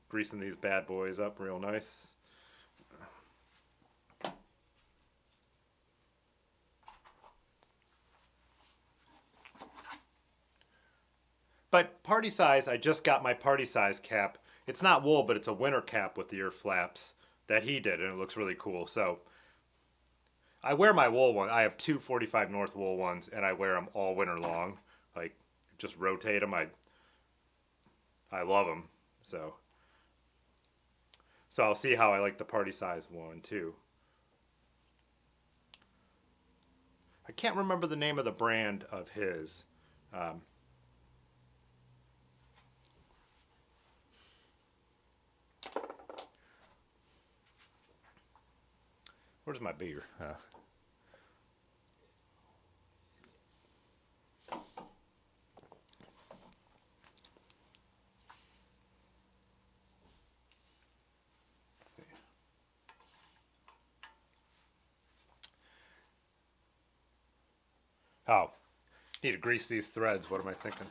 Speaker 1: Greasing these bad boys up real nice. But party size, I just got my party size cap. It's not wool, but it's a winter cap with the ear flaps that he did, and it looks really cool. So I wear my wool one. I have two 45 North wool ones, and I wear them all winter long. Like, just rotate them. I love them. So I'll see how I like the party size one too. I can't remember the name of the brand of his. Um, where's my beer? Oh, need to grease these threads. What am I thinking?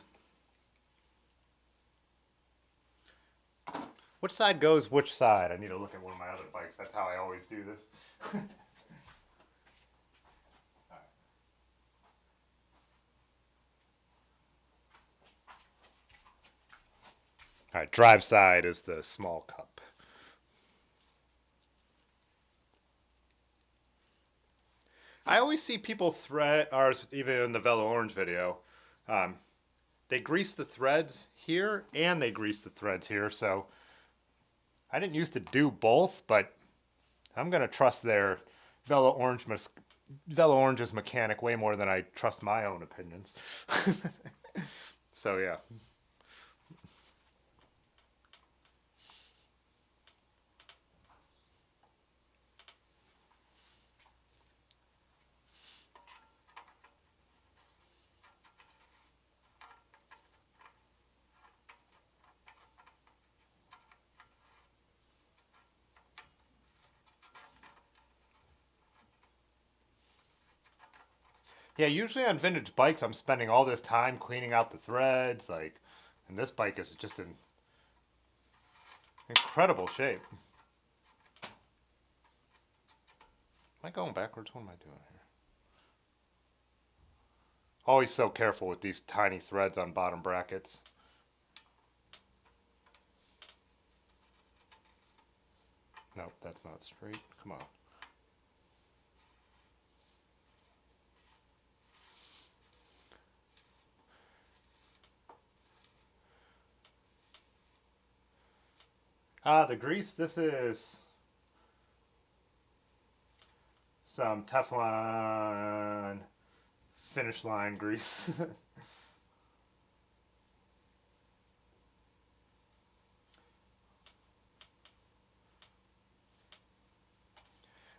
Speaker 1: Which side goes which side? I need to look at one of my other bikes. That's how I always do this. All right, drive side is the small cup. I always see people thread ours, even in the Velo Orange video. Um, they grease the threads here and they grease the threads here. So I didn't used to do both, but I'm gonna trust their Velo Orange Velo Orange's mechanic way more than I trust my own opinions. So yeah. Yeah, usually on vintage bikes, I'm spending all this time cleaning out the threads, like, and this bike is just in incredible shape. Am I going backwards? What am I doing here? Always so careful with these tiny threads on bottom brackets. Nope, that's not straight. Come on. The grease, this is some Teflon finish line grease.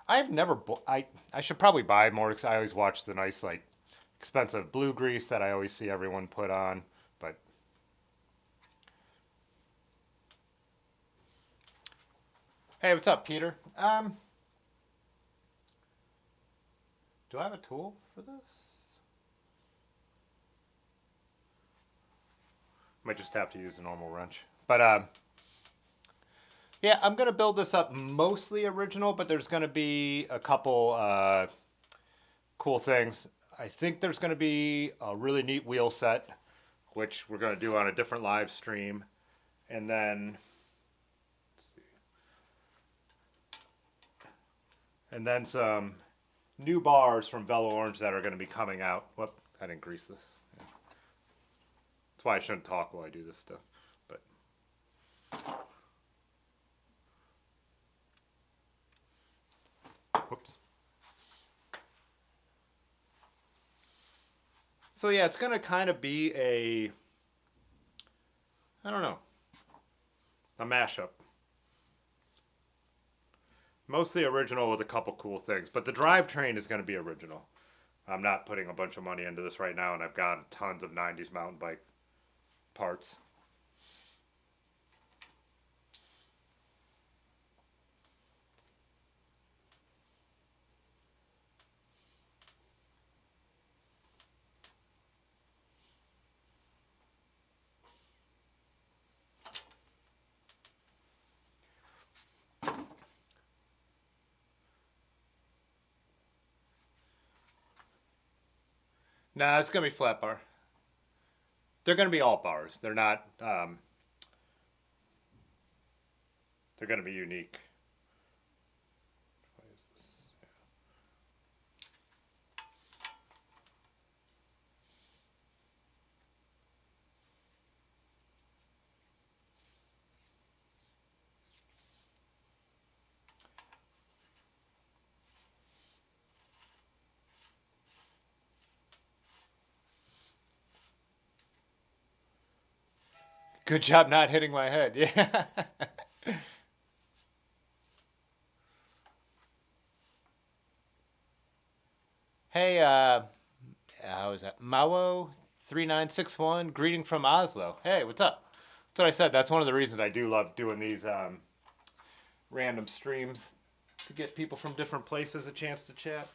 Speaker 1: I've never, I should probably buy more because I always watch the nice, like, expensive blue grease that I always see everyone put on, but hey, what's up, Peter? Do I have a tool for this? Might just have to use a normal wrench. But yeah, I'm gonna build this up mostly original, but there's gonna be a couple cool things. I think there's gonna be a really neat wheel set, which we're gonna do on a different live stream, and then let's see, and then some new bars from Velo Orange that are gonna be coming out. Whoop, I didn't grease this. Yeah. That's why I shouldn't talk while I do this stuff. But whoops. So yeah, it's gonna kind of be a, I don't know, a mashup. Mostly original with a couple cool things, but the drivetrain is gonna be original. I'm not putting a bunch of money into this right now, and I've got tons of '90s mountain bike parts. Nah, it's gonna be flat bar. They're gonna be all bars. They're not. They're gonna be unique. What is this? Good job not hitting my head. Yeah. Hey, how is that? Mawo3961, greeting from Oslo. Hey, what's up? That's what I said. That's one of the reasons I do love doing these random streams to get people from different places a chance to chat.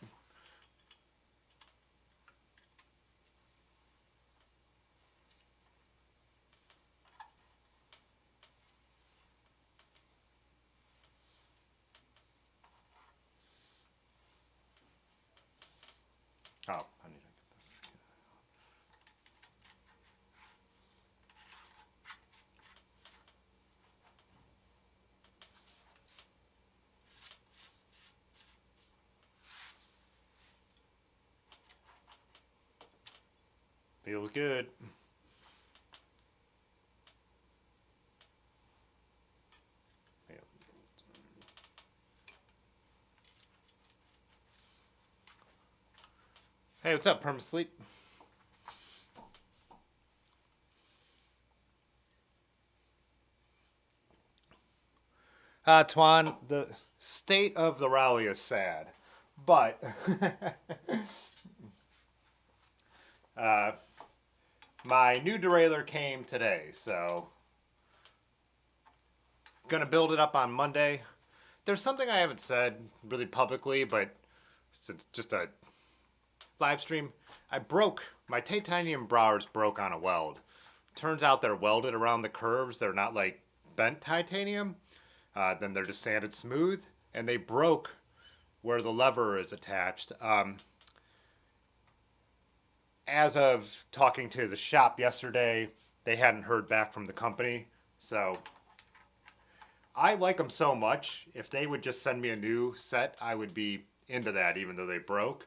Speaker 1: Oh, I need to get this. Feels good. Hey, what's up, Permasleep? Tuan, the state of the rally is sad, but uh, my new derailleur came today, so gonna build it up on Monday. There's something I haven't said really publicly, but it's just a live stream. I broke my titanium bars broke on a weld. Turns out they're welded around the curves. They're not like bent titanium. Then they're just sanded smooth, and they broke where the lever is attached. As of talking to the shop yesterday, they hadn't heard back from the company. So I like them so much. If they would just send me a new set, I would be into that, even though they broke.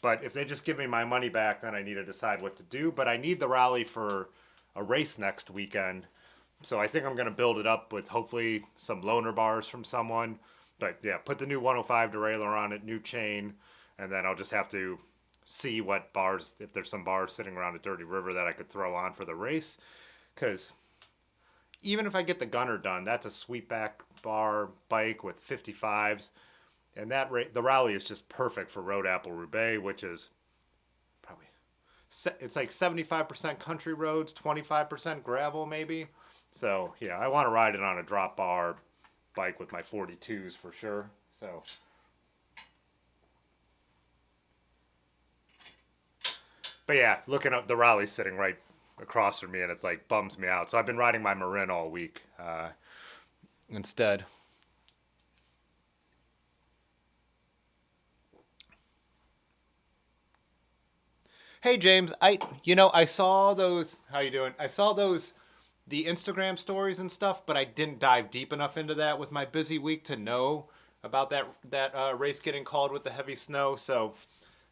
Speaker 1: But if they just give me my money back, then I need to decide what to do. But I need the rally for a race next weekend. So I think I'm going to build it up with hopefully some loaner bars from someone. But yeah, put the new 105 derailleur on it, new chain, and then I'll just have to see what bars, if there's some bars sitting around at Dirty River that I could throw on for the race. Because even if I get the gunner done, that's a sweepback bar bike with 55s. And the rally is just perfect for Road Apple Roubaix, which is probably, it's like 75% country roads, 25% gravel maybe. So yeah, I want to ride it on a drop bar bike with my 42s for sure. So, but yeah, looking up the rally sitting right across from me, and it's like bums me out. So I've been riding my Marin all week instead. Hey James, I saw those. How you doing? I saw those the Instagram stories and stuff, but I didn't dive deep enough into that with my busy week to know about that race getting called with the heavy snow. So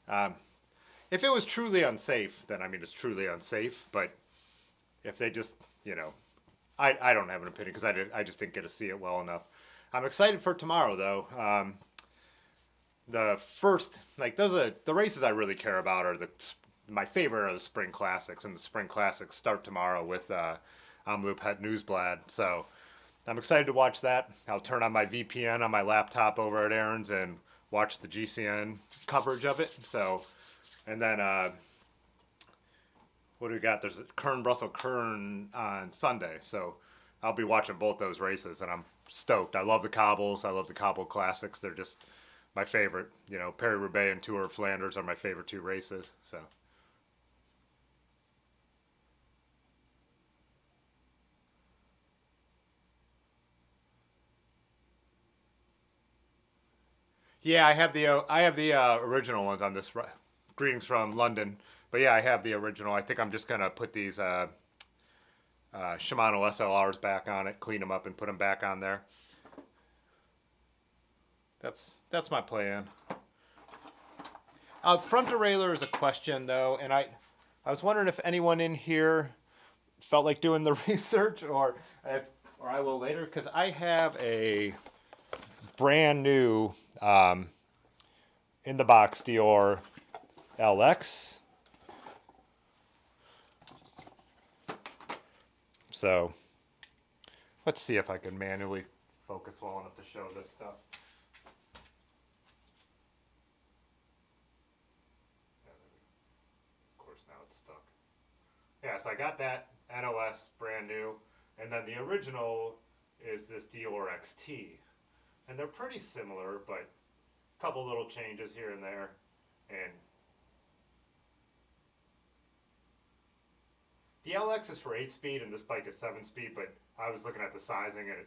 Speaker 1: um, if it was truly unsafe, then I mean it's truly unsafe. But if they just, I don't have an opinion because I just didn't get to see it well enough. I'm excited for tomorrow though. the first, like, those are the races I really care about are my favorite are the spring classics, and the spring classics start tomorrow with Omloop Het Nieuwsblad. So I'm excited to watch that. I'll turn on my VPN on my laptop over at Aaron's and watch the GCN coverage of it. So, and then what do we got? There's Kern Brussels Kern on Sunday. So I'll be watching both those races, and I'm stoked. I love the cobbles. I love the cobble classics. They're just my favorite. You know, Paris-Roubaix and Tour of Flanders are my favorite two races. So. Yeah, I have the original ones on this. Greetings from London. But yeah, I have the original. I think I'm just gonna put these Shimano SLRs back on it, clean them up, and put them back on there. That's my plan. Front derailleur is a question though, and I was wondering if anyone in here felt like doing the research, or I will later, because I have a brand new in the box Dior LX. So let's see if I can manually focus well enough to show this stuff. Of course, now it's stuck. Yeah, so I got that NOS brand new, and then the original is this Dior XT. And they're pretty similar, but a couple little changes here and there. And the LX is for 8-speed, and this bike is 7-speed, but I was looking at the sizing, and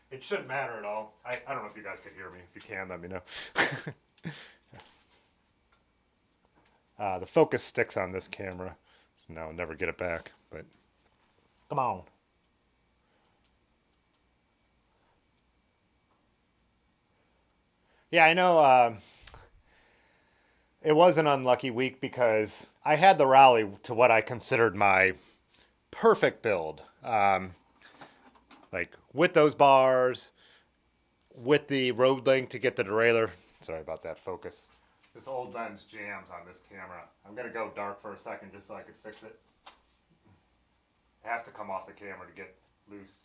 Speaker 1: it shouldn't matter at all. I don't know if you guys could hear me. If you can, let me know. The focus sticks on this camera, so now I'll never get it back, but come on. Yeah, I know it was an unlucky week because I had the rally to what I considered my perfect build. Like with those bars, with the road link to get the derailleur. Sorry about that focus. This old lens jams on this camera. I'm going to go dark for a second just so I can fix it. It has to come off the camera to get loose.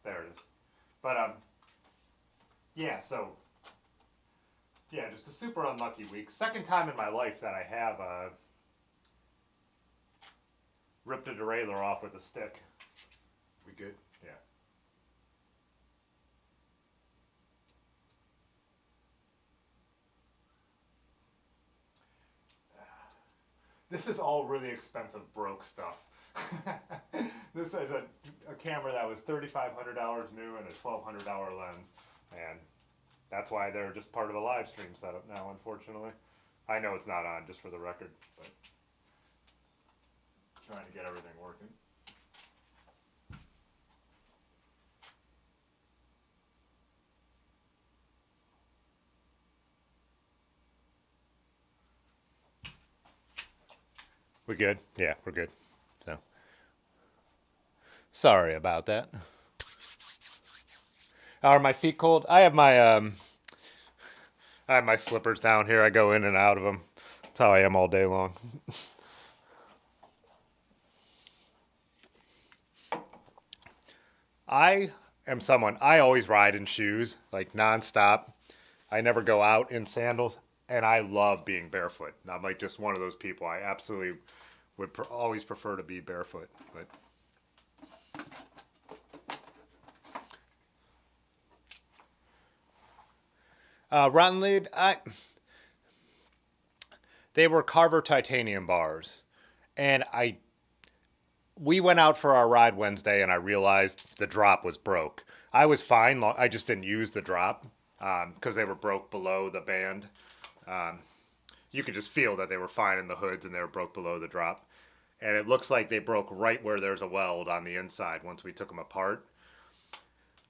Speaker 1: There it is. But yeah, so yeah, just a super unlucky week. Second time in my life that I have ripped a derailleur off with a stick. We good? Yeah. This is all really expensive broke stuff. This is a camera that was $3,500 new and a $1,200 lens, and that's why they're just part of a live stream setup now, unfortunately. I know it's not on, just for the record, but trying to get everything working. We good? Yeah, we're good. So, sorry about that. Are my feet cold? I have my slippers down here. I go in and out of them. That's how I am all day long. I am someone, I always ride in shoes, like nonstop. I never go out in sandals, and I love being barefoot. I'm like just one of those people. I absolutely would always prefer to be barefoot. But Rottenlied, they were Carver titanium bars, and we went out for our ride Wednesday, and I realized the drop was broke. I was fine. I just didn't use the drop because they were broke below the band. Um, you could just feel that they were fine in the hoods, and they were broke below the drop. And it looks like they broke right where there's a weld on the inside once we took them apart.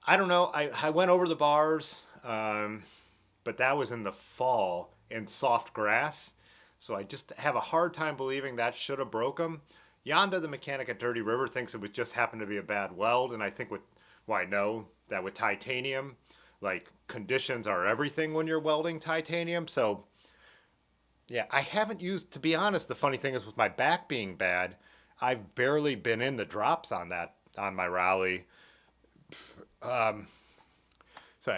Speaker 1: I don't know. I went over the bars, but that was in the fall in soft grass. So I just have a hard time believing that should have broke them. Yonda, the mechanic at Dirty River, thinks it would just happen to be a bad weld, and I think I know that with titanium, like conditions are everything when you're welding titanium. So yeah, I haven't used, to be honest, the funny thing is with my back being bad, I've barely been in the drops on that, on my rally. Um, so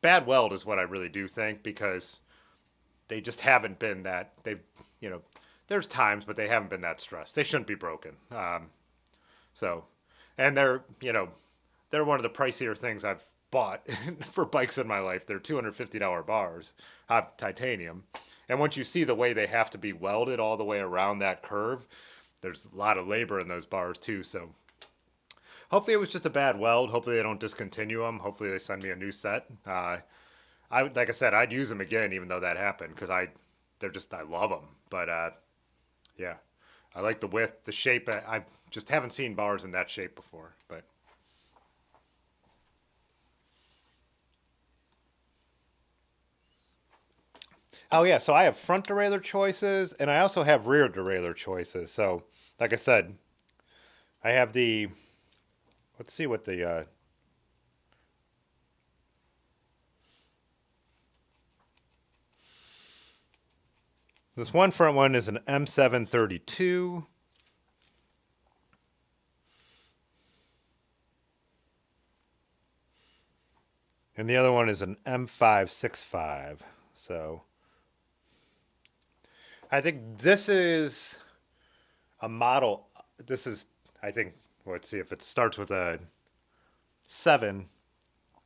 Speaker 1: bad weld is what I really do think, because they just haven't been that, you know, there's times, but they haven't been that stressed. They shouldn't be broken. So, and they're one of the pricier things I've bought for bikes in my life. They're $250 bars of titanium. And once you see the way they have to be welded all the way around that curve, there's a lot of labor in those bars too. So hopefully it was just a bad weld. Hopefully they don't discontinue them. Hopefully they send me a new set. Like I said, I'd use them again, even though that happened, because I love them. But yeah, I like the width, the shape. I just haven't seen bars in that shape before. But oh yeah, so I have front derailleur choices, and I also have rear derailleur choices. So like I said, I have the. Let's see what the. This one front one is an M732. And the other one is an M565. So I think this is a model. This is, I think, let's see if it starts with a 7.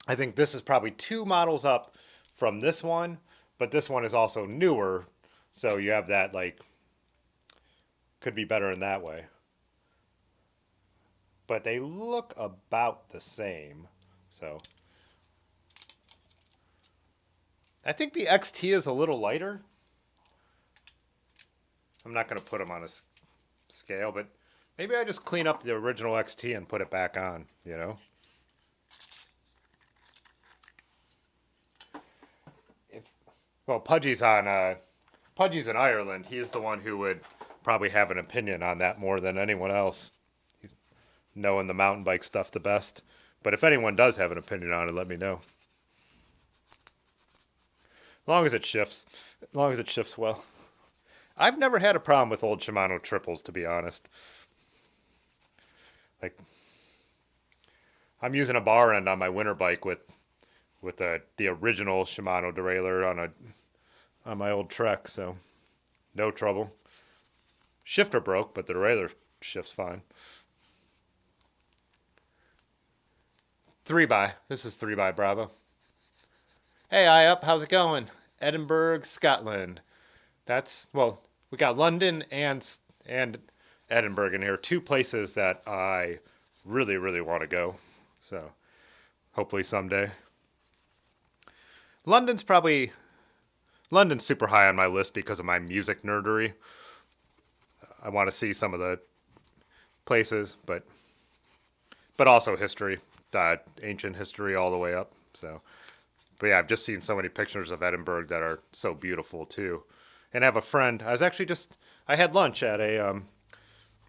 Speaker 1: I think this is probably 2 models up from this one, but this one is also newer. So you have that, like, could be better in that way. But they look about the same. So I think the XT is a little lighter. I'm not going to put them on a scale, but maybe I just clean up the original XT and put it back on, you know? Well, Pudgy's in Ireland. He's the one who would probably have an opinion on that more than anyone else. He's knowing the mountain bike stuff the best. But if anyone does have an opinion on it, let me know. As long as it shifts. As long as it shifts well. I've never had a problem with old Shimano triples, to be honest. Like, I'm using a bar end on my winter bike with the original Shimano derailleur on my old Trek, so no trouble. Shifter broke, but the derailleur shifts fine. 3x. This is 3x Bravo. Hey, up. How's it going? Edinburgh, Scotland. Well, we got London and Edinburgh in here. 2 places that I really, really want to go. So hopefully someday. London's super high on my list because of my music nerdery. I want to see some of the places, but also history, ancient history all the way up. So, but yeah, I've just seen so many pictures of Edinburgh that are so beautiful too. And I have a friend. I had lunch at I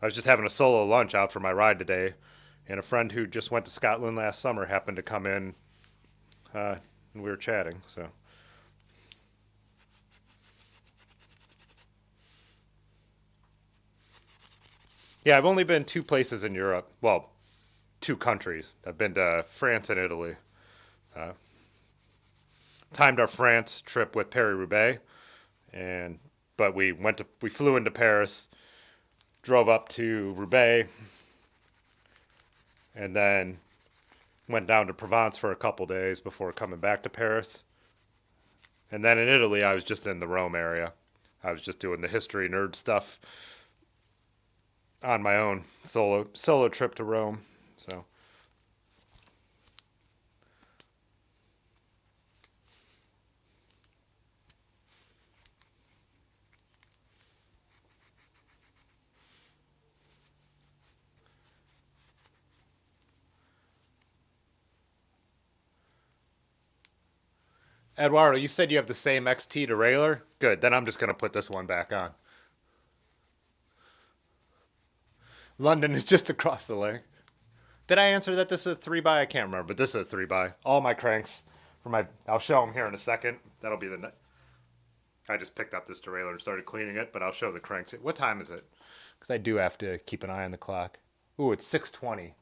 Speaker 1: was just having a solo lunch out for my ride today, and a friend who just went to Scotland last summer happened to come in, and we were chatting. So. Yeah, I've only been 2 places in Europe. Well, 2 countries. I've been to France and Italy. Timed our France trip with Paris-Roubaix, but we flew into Paris, drove up to Roubaix, and then went down to Provence for a couple days before coming back to Paris. And then in Italy, I was just in the Rome area. I was just doing the history nerd stuff on my own solo trip to Rome. So Eduardo, you said you have the same XT derailleur? Good, then I'm just going to put this one back on. London is just across the lake. Did I answer that this is a 3x? I can't remember, but this is a 3x. All my cranks for my, I'll show them here in a second. That'll be the, I just picked up this derailleur and started cleaning it, but I'll show the cranks. What time is it? Because I do have to keep an eye on the clock. Ooh, it's 6:20.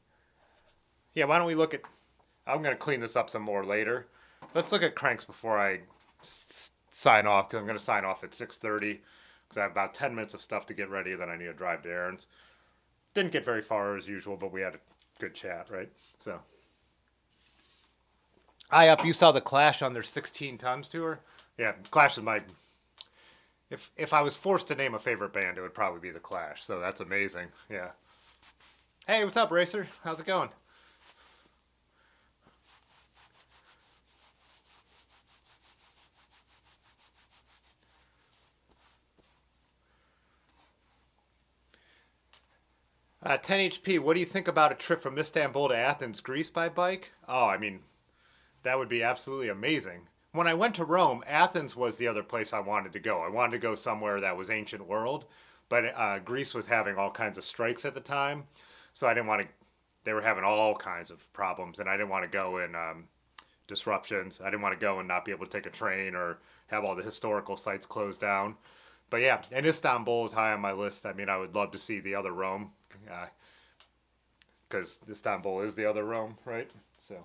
Speaker 1: Yeah, why don't we look at, I'm going to clean this up some more later. Let's look at cranks before I sign off, because I'm going to sign off at 6:30, because I have about 10 minutes of stuff to get ready, then I need to drive to errands. Didn't get very far as usual, but we had a good chat, right? So, you saw the Clash on their 16 Tons tour? Yeah, Clash is my, if I was forced to name a favorite band, it would probably be the Clash, so that's amazing, yeah. Hey, what's up, Racer? How's it going? 10 HP, what do you think about a trip from Istanbul to Athens, Greece by bike? Oh, I mean, that would be absolutely amazing. When I went to Rome, Athens was the other place I wanted to go. I wanted to go somewhere that was ancient world, but Greece was having all kinds of strikes at the time, so I didn't want to. They were having all kinds of problems, and I didn't want to go in disruptions. I didn't want to go and not be able to take a train or have all the historical sites closed down. But yeah, and Istanbul is high on my list. I mean, I would love to see the other Rome, because Istanbul is the other Rome, right? So.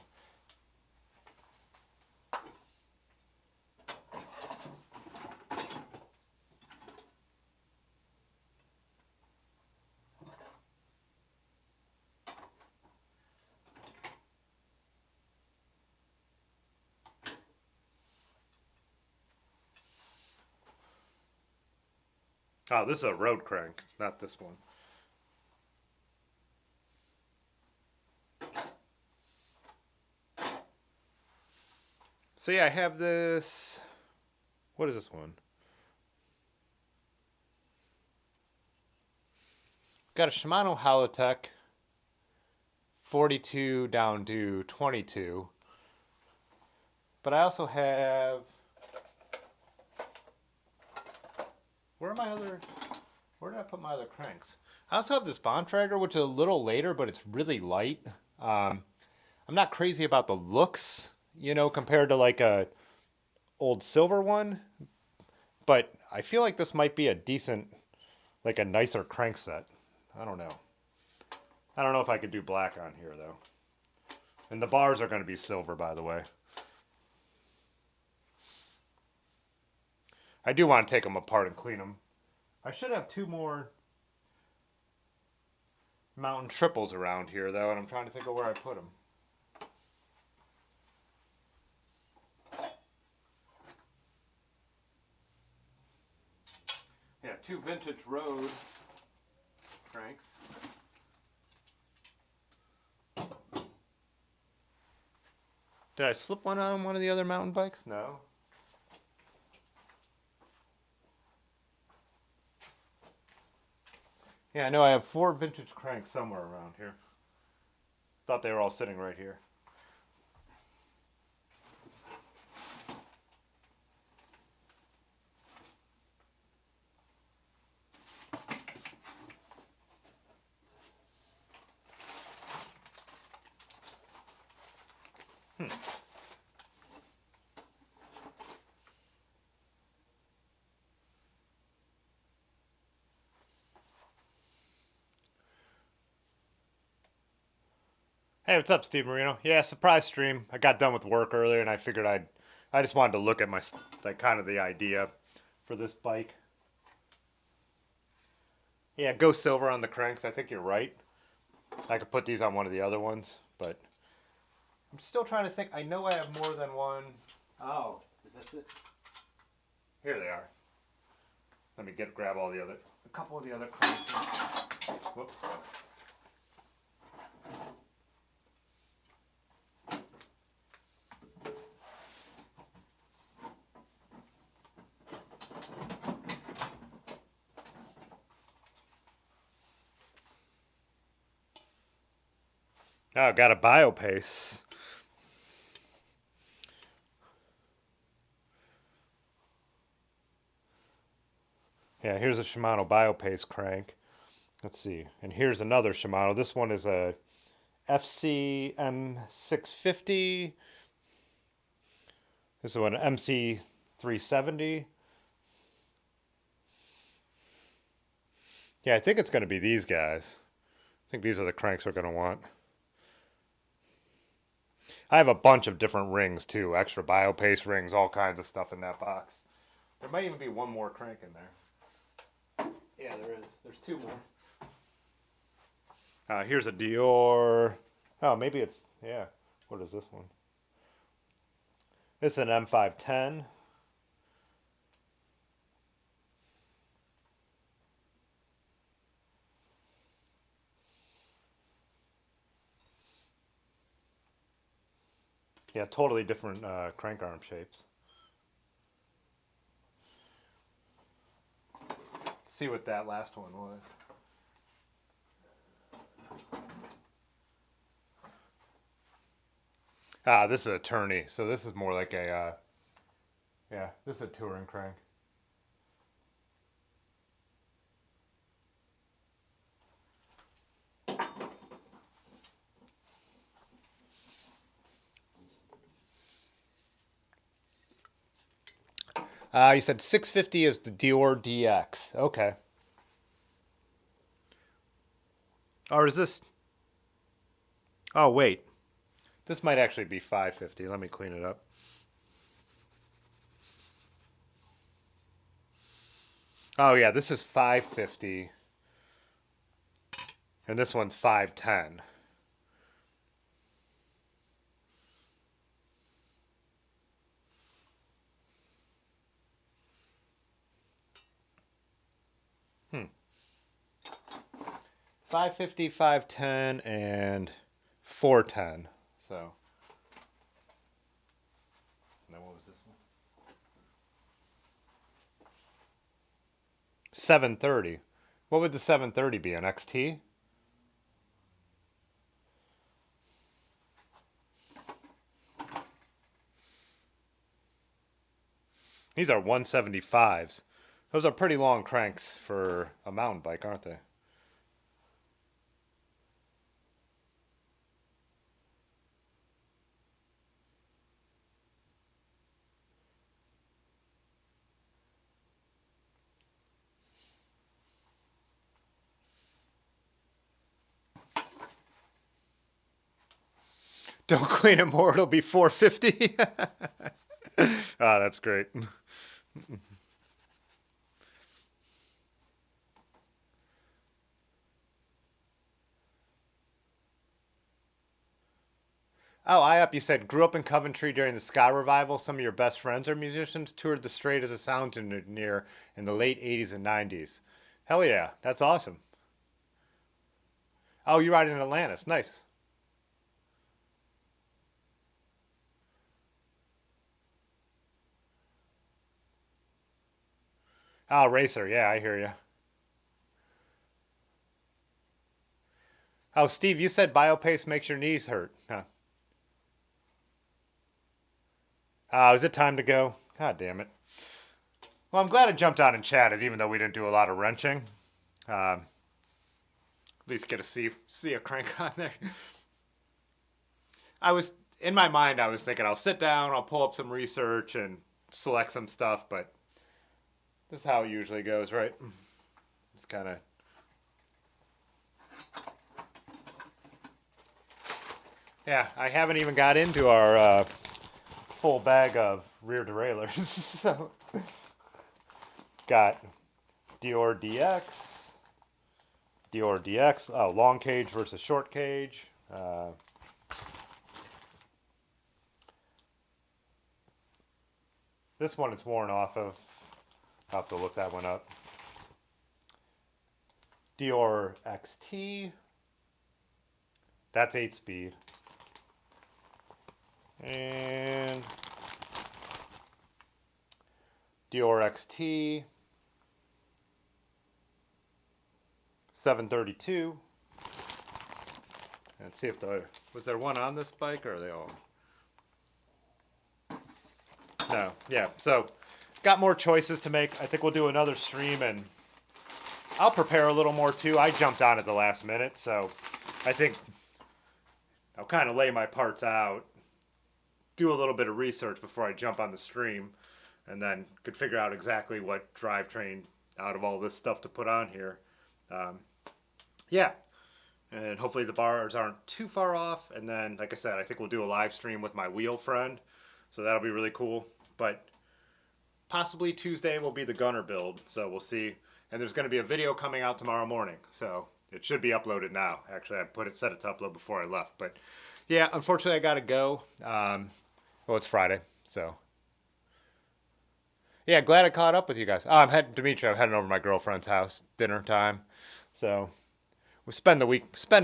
Speaker 1: Oh, this is a road crank, not this one. So yeah, I have this. What is this one? Got a Shimano Halotech 42 down to 22. But I also have. Where did I put my other cranks? I also have this Bontrager, which is a little later, but it's really light. I'm not crazy about the looks, compared to like a old silver one, but I feel like this might be a decent, like a nicer crank set. I don't know. I don't know if I could do black on here though. And the bars are going to be silver, by the way. I do want to take them apart and clean them. I should have 2 more mountain triples around here though, and I'm trying to think of where I put them. Yeah, 2 vintage road cranks. Did I slip one on one of the other mountain bikes? No. Yeah, I know I have 4 vintage cranks somewhere around here. Thought they were all sitting right here. Hey, what's up, Steve Marino? Yeah, surprise stream. I got done with work earlier, and I figured I just wanted to look at my, like, kind of the idea for this bike. Yeah, go silver on the cranks. I think you're right. I could put these on one of the other ones, but I'm still trying to think. I know I have more than one. Oh, is this it? Here they are. Let me grab a couple of the other cranks. Whoops. Oh, got a biopace. Yeah, here's a Shimano biopace crank. Let's see. And here's another Shimano. This one is a FC M650. This is one MC 370. Yeah, I think it's going to be these guys. I think these are the cranks we're going to want. I have a bunch of different rings too, extra biopaste rings, all kinds of stuff in that box. There might even be one more crank in there. Yeah, there is. There's two more. Here's a Dior. Oh, maybe it's, yeah. What is this one? This is an M510. Yeah, totally different crank arm shapes. Let's see what that last one was. This is a tourney, so this is more like a, yeah, this is a touring crank. You said 650 is the Dior DX. Okay. Or is this? Oh, wait. This might actually be 550. Let me clean it up. Oh, yeah, this is 550. And this one's 510. Hmm. 550, 510, and 410. So, and then what was this one? 730. What would the 730 be? An XT? These are 175s. Those are pretty long cranks for a mountain bike, aren't they? Don't clean it more, it'll be 450. That's great. Oh, I up. You said grew up in Coventry during the ska revival. Some of your best friends are musicians. Toured the Strait as a sound engineer in the late '80s and '90s. Hell yeah, that's awesome. Oh, you ride in Atlantis. Nice. Oh, racer. Yeah, I hear you. Oh, Steve, you said biopace makes your knees hurt. Huh. Oh, is it time to go? God damn it. Well, I'm glad I jumped on and chatted, even though we didn't do a lot of wrenching. At least get to see a crank on there. I was in my mind. I was thinking I'll sit down, I'll pull up some research and select some stuff, but this is how it usually goes, right? It's kind of. Yeah, I haven't even got into our full bag of rear derailleurs. So, got Dior DX, Dior DX, oh, long cage versus short cage. This one it's worn off of. I'll have to look that one up. Dior XT. That's 8-speed. And Dior XT. 732. And see if was there one on this bike or are they all? No, yeah, so got more choices to make. I think we'll do another stream and I'll prepare a little more too. I jumped on at the last minute, so I think I'll kind of lay my parts out, do a little bit of research before I jump on the stream, and then could figure out exactly what drivetrain out of all this stuff to put on here. Yeah, and hopefully the bars aren't too far off. And then, like I said, I think we'll do a live stream with my wheel friend, so that'll be really cool. But possibly Tuesday will be the gunner build, so we'll see. And there's going to be a video coming out tomorrow morning, so it should be uploaded now. Actually, I set it to upload before I left, but yeah, unfortunately I gotta go. Well, it's Friday, so yeah, glad I caught up with you guys. I'm heading over to my girlfriend's house, dinner time. So we spend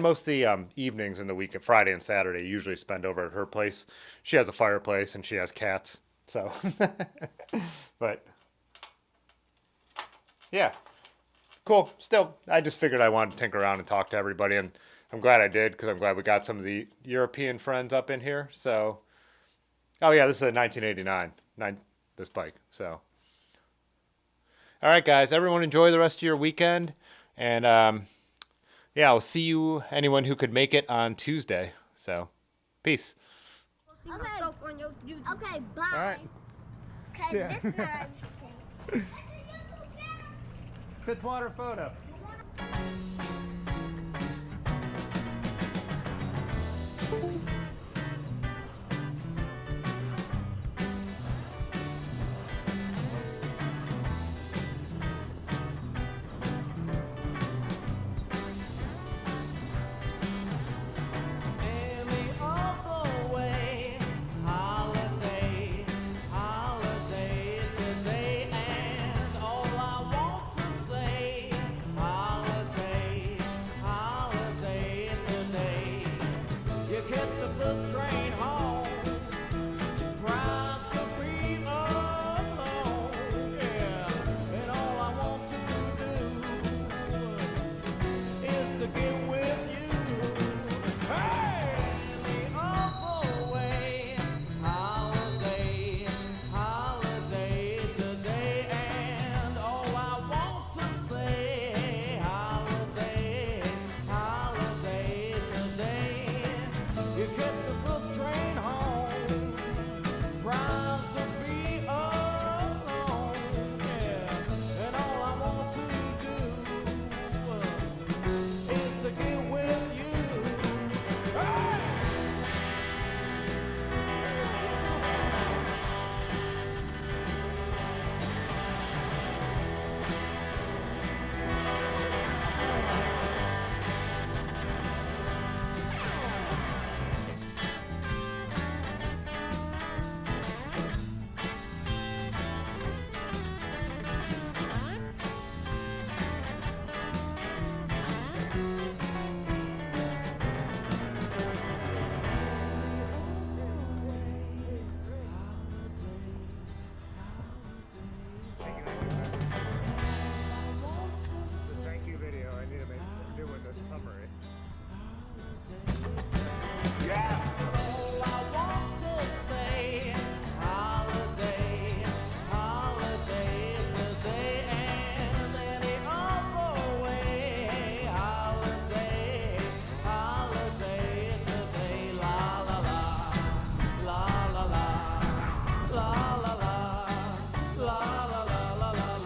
Speaker 1: most of the evenings in the week, Friday and Saturday. Usually spend over at her place. She has a fireplace and she has cats, so. But yeah, cool. Still, I just figured I wanted to tinker around and talk to everybody, and I'm glad I did, because I'm glad we got some of the European friends up in here. So, oh yeah, this is a 1989, this bike. So, all right, guys, everyone enjoy the rest of your weekend, and yeah, I'll see you, anyone who could make it on Tuesday. So, peace.
Speaker 3: Okay, bye.
Speaker 1: All right.
Speaker 3: Okay, this is
Speaker 1: Fitzwater photo.